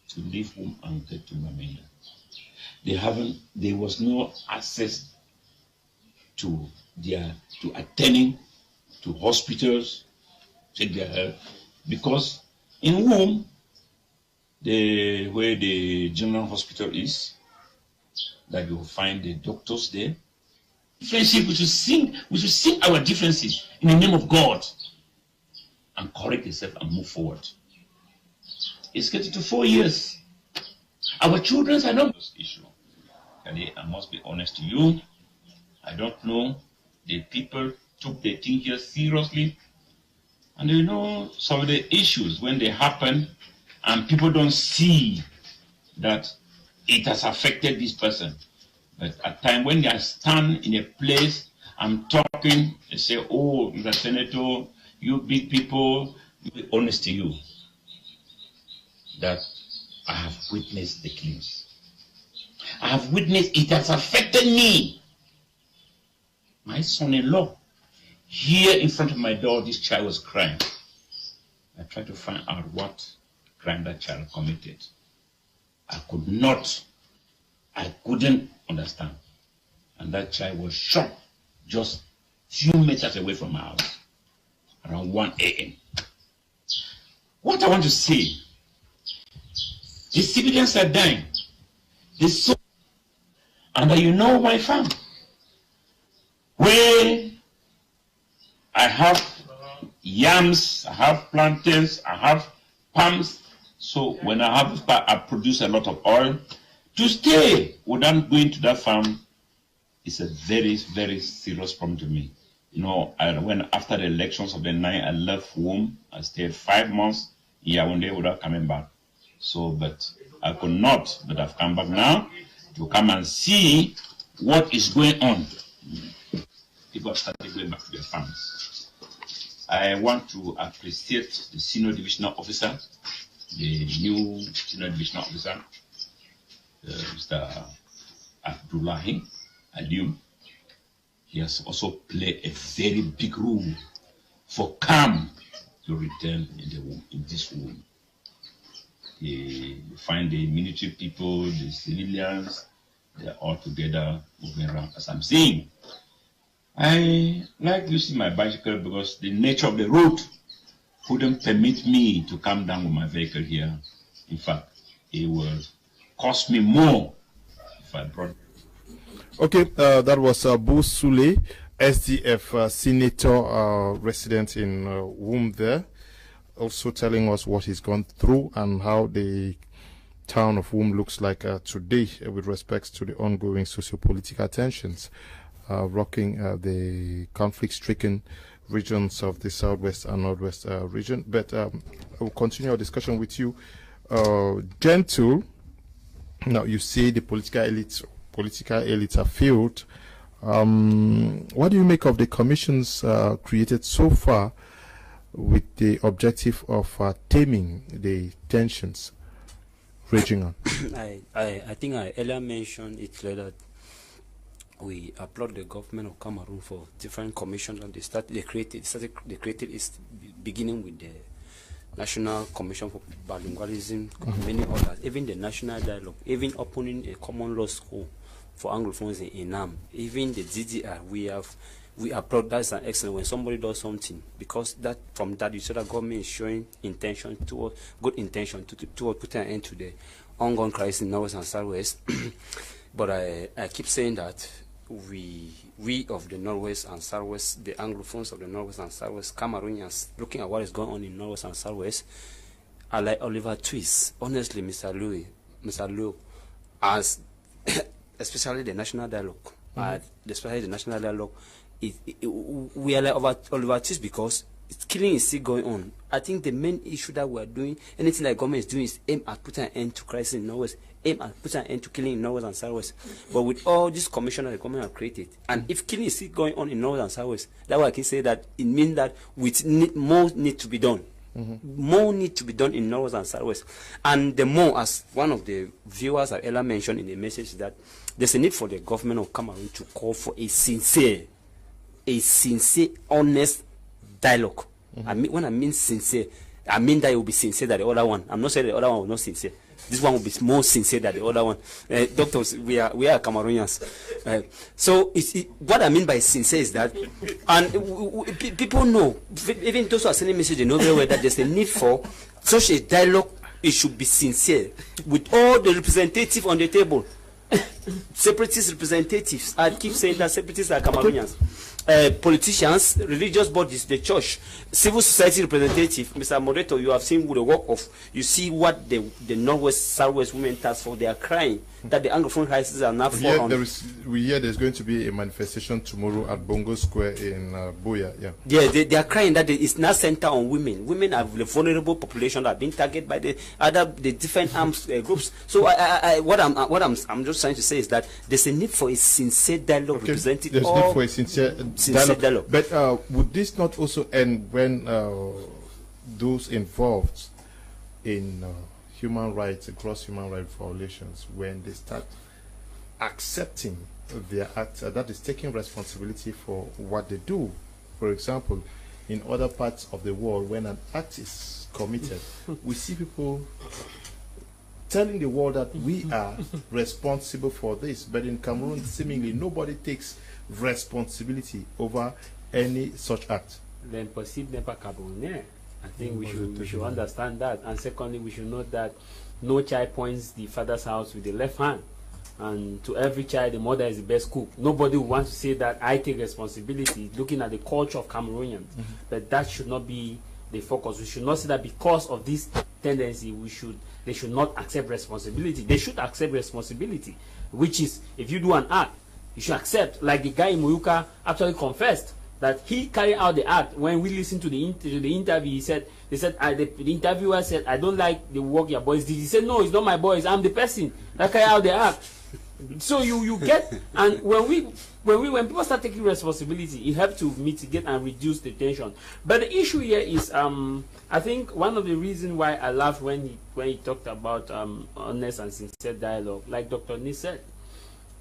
to leave home and get to Mamenda. There was no access to attending to hospitals, check their health, because in Womb, where the general hospital is, that you will find the doctors there. Friendship, we should sing our differences in the name of God and correct yourself and move forward. It's getting to 4 years. Our children are not this issue. I must be honest to you. I don't know. The people took the thing here seriously. And you know, some of the issues when they happen and people don't see that it has affected this person. But at times when they stand in a place, I'm talking, they say, oh, Mr. Senator, you big people, to be honest to you, that I have witnessed the killings. I have witnessed it has affected me. My son-in-law, here in front of my door, this child was crying. I tried to find out what crime that child committed. I couldn't understand. And that child was shot just few meters away from my house, around 1 a.m. What I want to say, the civilians are dying. And you know my farm, where I have yams, I have plantains, I have palms. So when I produce a lot of oil, To stay without going to that farm is a very, very serious problem to me. You know, when after the elections of the 9, I left home. I stayed 5 months in Yaoundé without coming back. So, but I could not, but I've come back now to come and see what is going on. People have started going back to their farms. I want to appreciate the senior divisional officer, the new senior divisional officer, Mr. Abdullahi Aliu. He has also played a very big role for calm to return in this room. You find the military people, the civilians, they're all together moving around. As I'm saying, I like using my bicycle because the nature of the road couldn't permit me to come down with my vehicle here. In fact, it will cost me more if I brought. Okay, that was Bou Soule, SDF senator, resident in Womb there, also telling us what he's gone through and how the town of Womb looks like today with respect to the ongoing socio-political tensions rocking the conflict-stricken regions of the southwest and northwest region. But I will continue our discussion with you. Gentle, now you see the political elites are failed. What do you make of the commissions created so far with the objective of taming the tensions raging on? I think I earlier mentioned it that we applaud the government of Cameroon for different commissions, and they created is beginning with the National Commission for Bilingualism, many others, even the National Dialogue, even opening a common law school for Anglophones in Nam, even the DDR. We applaud. That's an excellent when somebody does something, because that from that you see that government is showing intention toward good intention toward putting an end to the ongoing crisis in North and Southwest. But I keep saying that we of the Northwest and Southwest, the Anglophones of the Northwest and Southwest, Cameroonians, looking at what is going on in Northwest and Southwest, I like Oliver Twist. Honestly, Mr. Liu, as especially the National Dialogue, especially the National Dialogue, we are like Oliver Twist because killing is still going on. I think the main issue that we are doing, anything that government is doing, is aim at putting an end to crisis in Northwest, aim at putting an end to killing in Northwest and Southwest. But with all this commission that the government have created, and if killing is still going on in Northwest and Southwest, that's why I can say that it means that more need to be done. More need to be done in Northwest and Southwest. And the more, as one of the viewers have earlier mentioned in the message, that there's a need for the government of Cameroon to call for a sincere, honest dialogue. When I mean sincere, I mean that it will be sincere than the other one. I'm not saying the other one will not sincere. This one will be more sincere than the other one. Doctors, we are Cameroonians. So what I mean by sincere is that, and people know, even those who are sending messages, they know very well that there's a need for such a dialogue. It should be sincere with all the representatives on the table. Separatist representatives. I keep saying that separatists are Cameroonians. Politicians, religious bodies, the church, civil society representative. Mr. Moderator, you have seen with the work of, you see what the Northwest, Southwest women task for. They are crying that the Anglophone crises are not for. We hear there's going to be a manifestation tomorrow at Bongo Square in Boya. Yeah, they are crying that it's not centered on women. Women are the vulnerable population that have been targeted by the different arms groups. So what I'm just trying to say is that there's a need for a sincere dialogue representing there's all. Need for a sincere dialogue. But would this not also end when those involved in human rights, gross human rights violations, when they start accepting their act, that is taking responsibility for what they do? For example, in other parts of the world, when an act is committed, we see people telling the world that we are responsible for this, but in Cameroon, seemingly nobody takes responsibility over any such act. L'impossible n'est pas camerounais. I think we should understand that. And secondly, we should note that no child points the father's house with the left hand. And to every child, the mother is the best cook. Nobody wants to say that I take responsibility, looking at the culture of Cameroonians. But that should not be the focus. We should not say that because of this tendency they should not accept responsibility. They should accept responsibility, which is, if you do an act, you should accept. Like the guy in Muyuka actually confessed that he carried out the act. When we listened to the interview, he said, the interviewer said, I don't like the work your boys did. He said, no, it's not my boys, I'm the person that carried out the act. So you get, and when people start taking responsibility, it helps to mitigate and reduce the tension. But the issue here is, I think one of the reasons why I laughed when he talked about honest and sincere dialogue, like Dr. Ni said,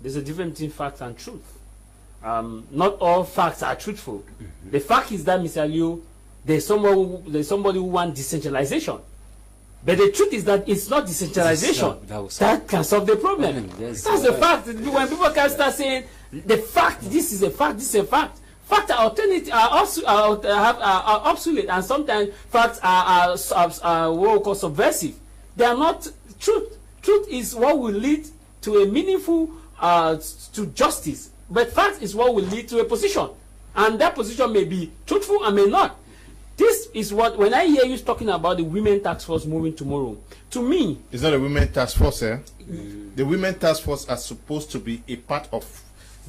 there's a difference between facts and truth. Not all facts are truthful. The fact is that, Mr. Liu, there's somebody who wants decentralization. But the truth is that it's not decentralization that can solve the problem. That's the fact. When people can start saying the fact, this is a fact, this is a fact. Facts are alternative, are obsolete, and sometimes facts are what we call subversive. They are not truth. Truth is what will lead to a meaningful to justice. But fact is what will lead to a position, and that position may be truthful and may not. This is what, when I hear you talking about the women task force moving tomorrow, to me, it's not a women task force, eh? The women task force are supposed to be a part of.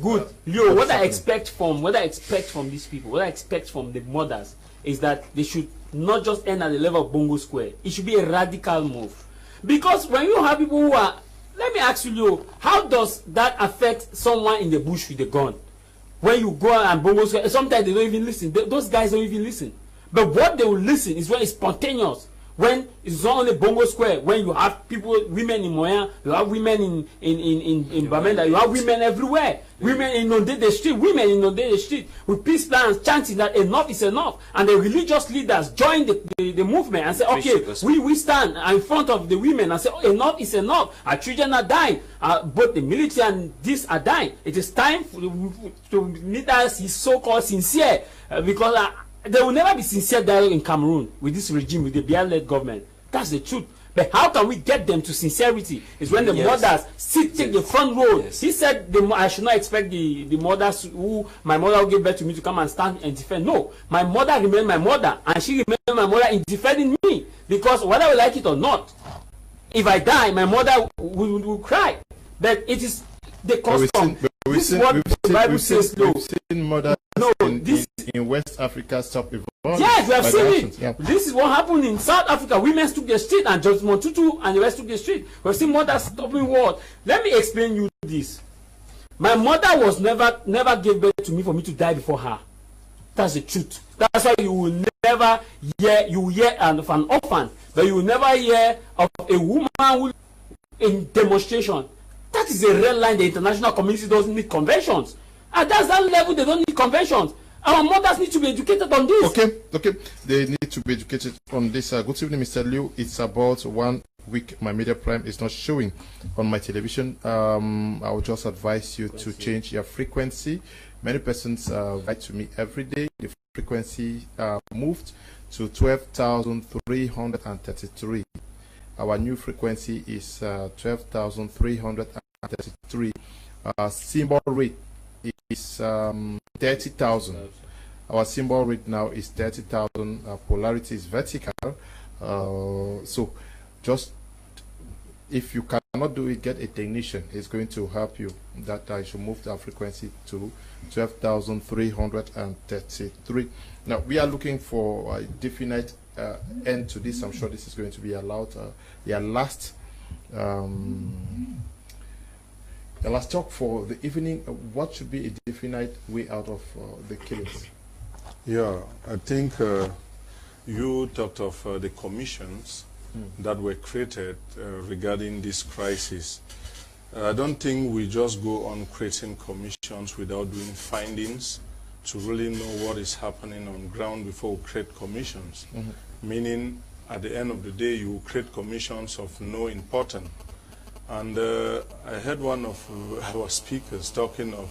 Good, Leo. What I expect from these people, what I expect from the mothers, is that they should not just end at the level of Bongo Square. It should be a radical move, because when you have people who are, let me ask you, Leo, how does that affect someone in the bush with a gun? When you go and Bongo Square, sometimes they don't even listen. Those guys don't even listen. But what they will listen is when it's spontaneous, when it's not only Bongo Square, when you have people, women in Moya, you have women in Bamenda, you have women everywhere. Women inundate the street, with peace plans chanting that enough is enough. And the religious leaders join the movement and say, okay, we stand in front of the women and say, oh, enough is enough. Our children are dying. Both the military and this are dying. It is time to meet us is so-called sincere, because there will never be sincere dialogue in Cameroon with this regime, with the BIA-led government. That's the truth. But how can we get them to sincerity? Is when the mothers take the front row. Yes. He said, I should not expect the mothers who my mother will give birth to me to come and stand and defend. No, my mother remained my mother, and she remained my mother in defending me. Because whether we like it or not, if I die, my mother will cry. But it is the custom. This is what the Bible says. We've seen mothers in West Africa stop evolving. Yes, we have seen it. Yeah. This is what happened in South Africa. Women took the street, and Judge Montutu and the rest took the street. We've seen mothers stopping war. Let me explain you this. My mother was never gave birth to me for me to die before her. That's the truth. That's why you will never hear of an orphan, but you will never hear of a woman who, in demonstration. That is a red line. The international community doesn't need conventions. At that level, they don't need conventions. Our mothers need to be educated on this. Okay. They need to be educated on this. Good evening, Mr. Liu. It's about 1 week. My media prime is not showing on my television. I would just advise you to change your frequency. Many persons write to me every day. The frequency moved to 12,333. Our new frequency is 12,333. Symbol rate is 30,000. Our symbol rate now is 30,000. Polarity is vertical. So just, if you cannot do it, get a technician. It's going to help you. That I should move the frequency to 12,333. Now we are looking for a definite end to this. I'm sure this is going to be allowed. The last talk for the evening. What should be a definite way out of the killings? Yeah, I think you talked of the commissions that were created regarding this crisis. I don't think we just go on creating commissions without doing findings to really know what is happening on ground before we create commissions. Meaning, at the end of the day, you create commissions of no importance. And I heard one of our speakers talking of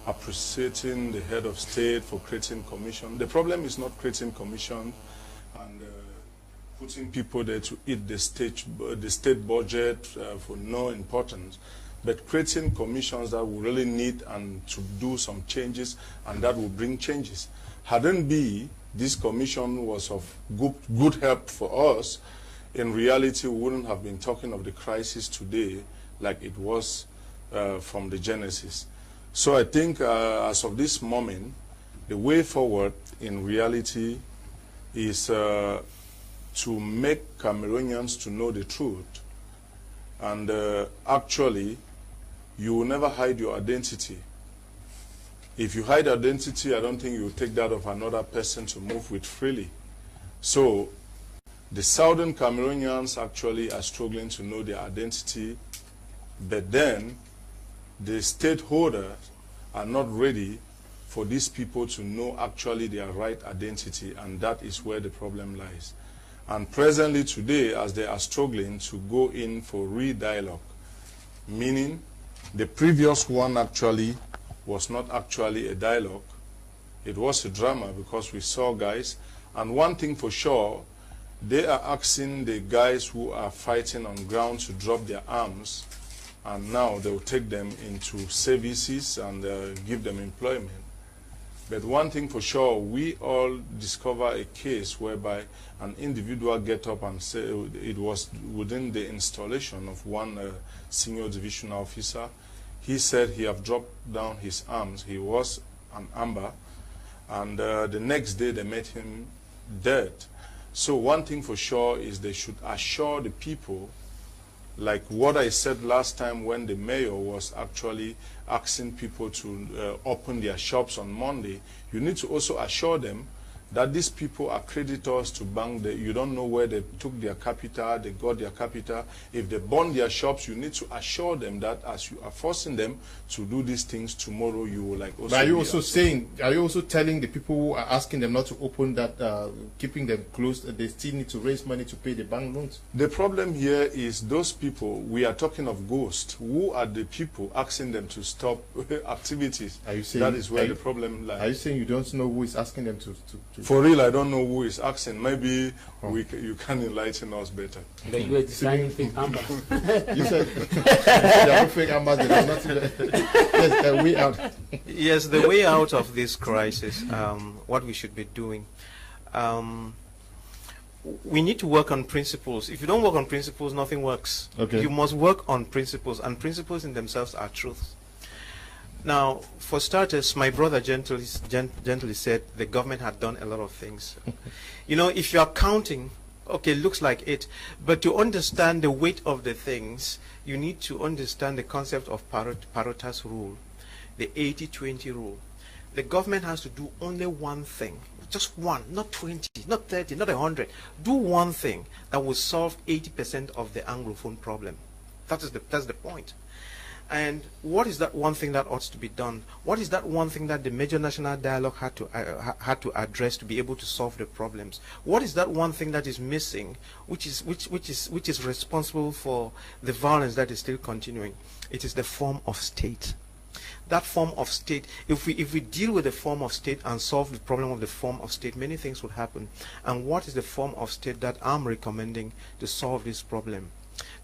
appreciating the head of state for creating commission. The problem is not creating commission and putting people there to eat the state budget for no importance, but creating commissions that will really need and to do some changes, and that will bring changes. Hadn't be this commission was of good help for us, in reality, we wouldn't have been talking of the crisis today like it was from the genesis. So I think as of this moment, the way forward in reality is to make Cameroonians to know the truth. And actually, you will never hide your identity. If you hide identity, I don't think you will take that of another person to move with freely. So the southern Cameroonians actually are struggling to know their identity, but then the stakeholders are not ready for these people to know actually their right identity, and that is where the problem lies. And presently today, as they are struggling to go in for re-dialogue, meaning the previous one actually was not actually a dialogue, it was a drama, because we saw guys, and one thing for sure, they are asking the guys who are fighting on ground to drop their arms, and now they will take them into services and give them employment. But one thing for sure, we all discover a case whereby an individual get up and say it was within the installation of one senior divisional officer. He said he have dropped down his arms. He was an amber, and the next day they met him dead. So one thing for sure is they should assure the people, like what I said last time when the mayor was actually asking people to open their shops on Monday. You need to also assure them that these people are creditors to bank. You don't know where they took their capital, they got their capital. If they burn their shops, you need to assure them that as you are forcing them to do these things, tomorrow you will like also. But are you also saying, are you also telling the people who are asking them not to open that, keeping them closed, they still need to raise money to pay the bank loans? The problem here is those people, we are talking of ghosts. Who are the people asking them to stop activities? Are you saying, that is where the problem lies. Are you saying you don't know who is asking them to For real, I don't know who is asking. Maybe you can enlighten us better. But you were designing fake ambas. You said there are no fake ambas. There are nothing. Yes, a way out. Yes, the way out of this crisis, what we should be doing. We need to work on principles. If you don't work on principles, nothing works. Okay. You must work on principles, and principles in themselves are truths. Now, for starters, my brother gently said the government had done a lot of things. You know, if you are counting, okay, looks like it, but to understand the weight of the things, you need to understand the concept of Parota's rule, the 80-20 rule. The government has to do only one thing, just one, not 20, not 30, not 100. Do one thing that will solve 80% of the Anglophone problem. That's the point. And what is that one thing that ought to be done? What is that one thing that the major national dialogue had to address to be able to solve the problems? What is that one thing that is missing, which is responsible for the violence that is still continuing? It is the form of state. That form of state, if we deal with the form of state and solve the problem of the form of state, many things would happen. And what is the form of state that I'm recommending to solve this problem?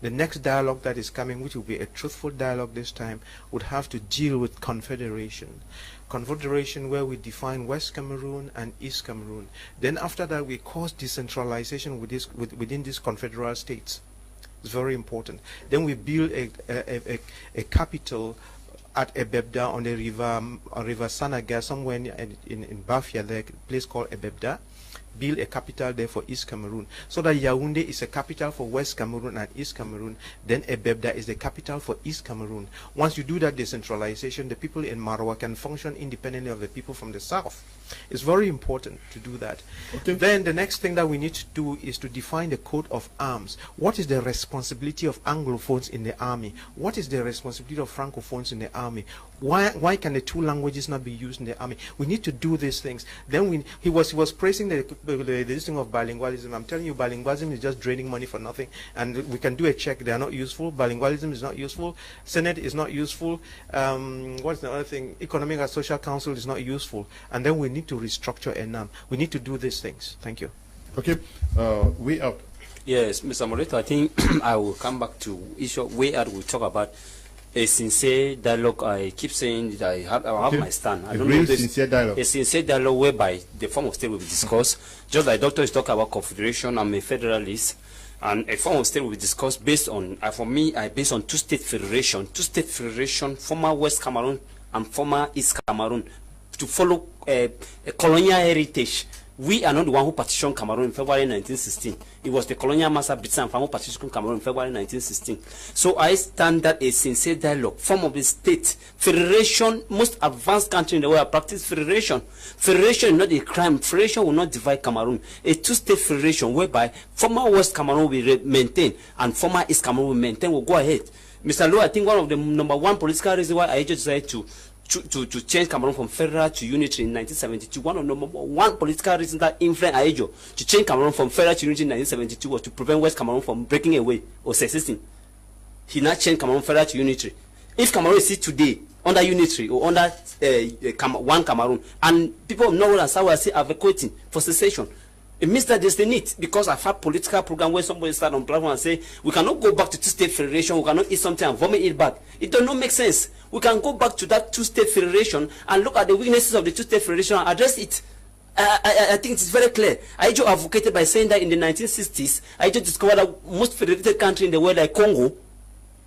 The next dialogue that is coming, which will be a truthful dialogue this time, would have to deal with confederation. Confederation where we define West Cameroon and East Cameroon. Then after that we cause decentralization within these confederal states. It's very important. Then we build a capital at Ebebda on the river Sanaga, somewhere in Bafia, there, a place called Ebebda. Build a capital there for East Cameroon, so that Yaoundé is a capital for West Cameroon and East Cameroon. Then Ebebda is the capital for East Cameroon. Once you do that decentralization, the people in Marawa can function independently of the people from the south. It's very important to do that. Okay. Then the next thing that we need to do is to define the code of arms. What is the responsibility of Anglophones in the army? What is the responsibility of Francophones in the army? Why can the two languages not be used in the army? We need to do these things. Then he was praising the thing of bilingualism. I'm telling you, bilingualism is just draining money for nothing. And we can do a check. They are not useful. Bilingualism is not useful. Senate is not useful. What's the other thing? Economic and Social Council is not useful. And then we need to restructure ENAM. We need to do these things. Thank you. Okay. Way out. Yes, Mr. Moreto, I think I will come back to issue way out. We'll talk about a sincere dialogue. I keep saying that I have my stand. I don't know this, sincere dialogue. A sincere dialogue whereby the form of state will be discussed. Just like doctor is talking about confederation, I'm a federalist. And a form of state will be discussed based on, for me, I based on two-state federation, former West Cameroon and former East Cameroon, to follow a colonial heritage. We are not the one who partitioned Cameroon in February 1916. It was the colonial master Britain who partitioned Cameroon in February 1916. So I stand that a sincere dialogue, form of the state, federation, most advanced country in the world practice federation. Federation is not a crime. Federation will not divide Cameroon. A two-state federation whereby former West Cameroon will maintain and former East Cameroon will maintain will go ahead. Mr. Lowe, I think one of the number one political reasons why I just decided to change Cameroon from federal to unitary in 1972. One of the number one political reasons that influenced Aejo to change Cameroon from federal to unitary in 1972 was to prevent West Cameroon from breaking away or secessing. He now changed Cameroon federal to unitary. If Cameroon is today under unitary or under one Cameroon, and people of North and South are still advocating for secession, it means that there's the need, because I've had political program where somebody start on platform and say we cannot go back to two-state federation, we cannot eat something and vomit it back. It does not make sense. We can go back to that two-state federation and look at the weaknesses of the two-state federation and address it. I think it's very clear. Aejo advocated by saying that in the 1960s, Aejo discovered that most federated country in the world, like Congo,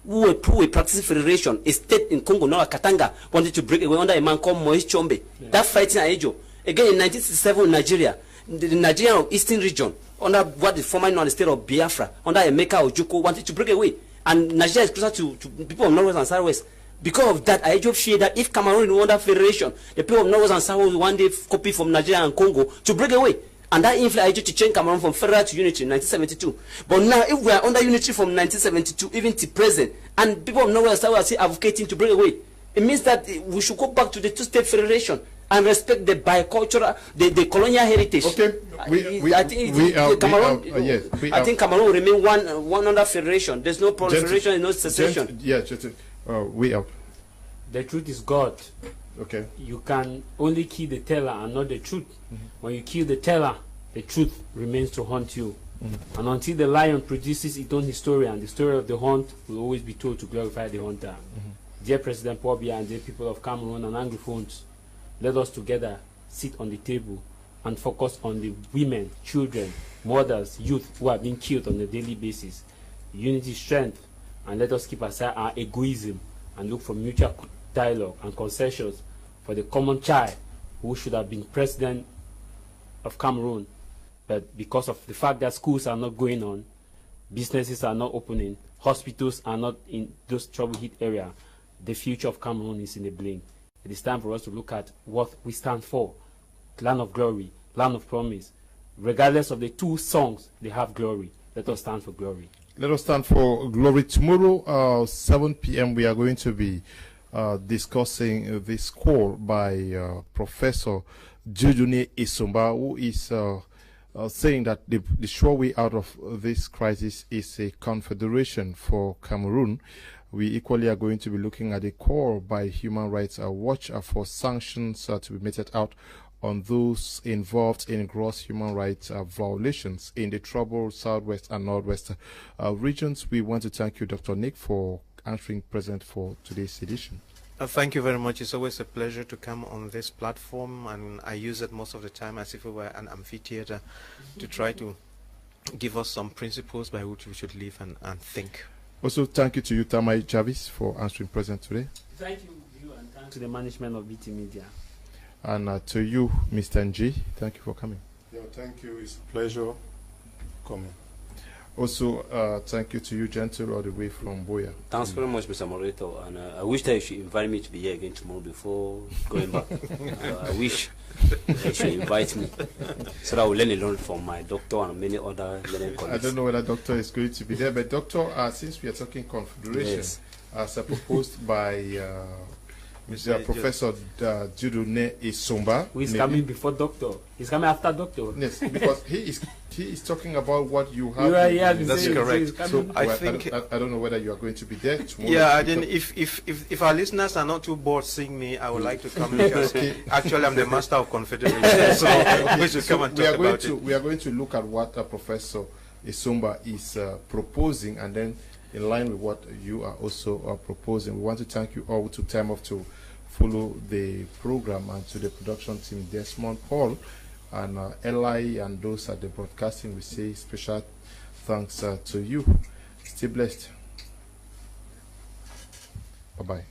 who were practicing federation, a state in Congo, now Katanga, wanted to break away under a man called Moise Chombe. Yeah. That fighting Aejo. Again, in 1967 in Nigeria, the Nigerian of Eastern region, under what is formerly known as the state of Biafra, under Emeka Ojukwu, wanted to break away. And Nigeria is closer to people of Northwest and Southwest. Because of that, I just fear that if Cameroon is under federation, the people of Northwest and Southwest will one day copy from Nigeria and Congo to break away. And that influenced to change Cameroon from federal to unitary in 1972. But now, if we are under unitary from 1972, even to present, and people of Northwest and Southwest are still advocating to break away, it means that we should go back to the two-state federation and respect the bicultural, the colonial heritage. Okay, I think Cameroon will remain one under federation. There's no proliferation and no secession. We are. The truth is God. Okay. You can only kill the teller and not the truth. When you kill the teller, the truth remains to haunt you. And until the lion produces its own historian, the story of the hunt will always be told to glorify the hunter. Dear President Paul Biya and dear people of Cameroon and anglophones, let us together sit on the table and focus on the women, children, mothers, youth who are being killed on a daily basis. Unity, strength, and let us keep aside our egoism and look for mutual dialogue and concessions for the common child who should have been president of Cameroon. But because of the fact that schools are not going on, businesses are not opening, hospitals are not in those trouble-hit areas, the future of Cameroon is in the blink. It is time for us to look at what we stand for. Land of glory, land of promise. Regardless of the two songs, they have glory. Let us stand for glory. Let us stand for glory. Tomorrow, 7 p.m., we are going to be discussing this call by Professor Dieudonné Issoumba, who is saying that the sure way out of this crisis is a confederation for Cameroon. We equally are going to be looking at a call by Human Rights Watch for sanctions to be meted out on those involved in gross human rights violations in the troubled Southwest and Northwest regions. We want to thank you, Dr. Nick, for answering present for today's edition. Thank you very much. It's always a pleasure to come on this platform, and I use it most of the time as if it were an amphitheater to try to give us some principles by which we should live and think. Also, thank you to you, Tamai Jarvis, for answering present today. Thank you, and thanks to the management of BT Media. And to you, Mr. Nji, thank you for coming. Yeah, thank you. It's a pleasure coming. Also, thank you to you, Gentle, all the way from Boya. Thanks very much, Mr. Moderator. And I wish that you should invite me to be here again tomorrow before going back. I wish you should invite me so that I will learn a lot from my doctor and many other learning colleagues. I don't know whether doctor is going to be there, but doctor, since we are talking confederation, yes, as proposed by Mr. Professor Dieudonné Issoumba, who is coming before doctor. He's coming after doctor. Yes, because he is talking about what you have. That's correct. So I think I don't know whether you are going to be there tomorrow. Yeah, I didn't. If our listeners are not too bored seeing me, I would like to come because actually I'm the master of confederation. So we should come and talk about it. We are going to look at what Professor Issoumba is proposing, and then in line with what you are also proposing. We want to thank you all who took time off to follow the program, and to the production team, Desmond, Paul, and Eli, and those at the broadcasting. We say special thanks to you. Stay blessed. Bye-bye.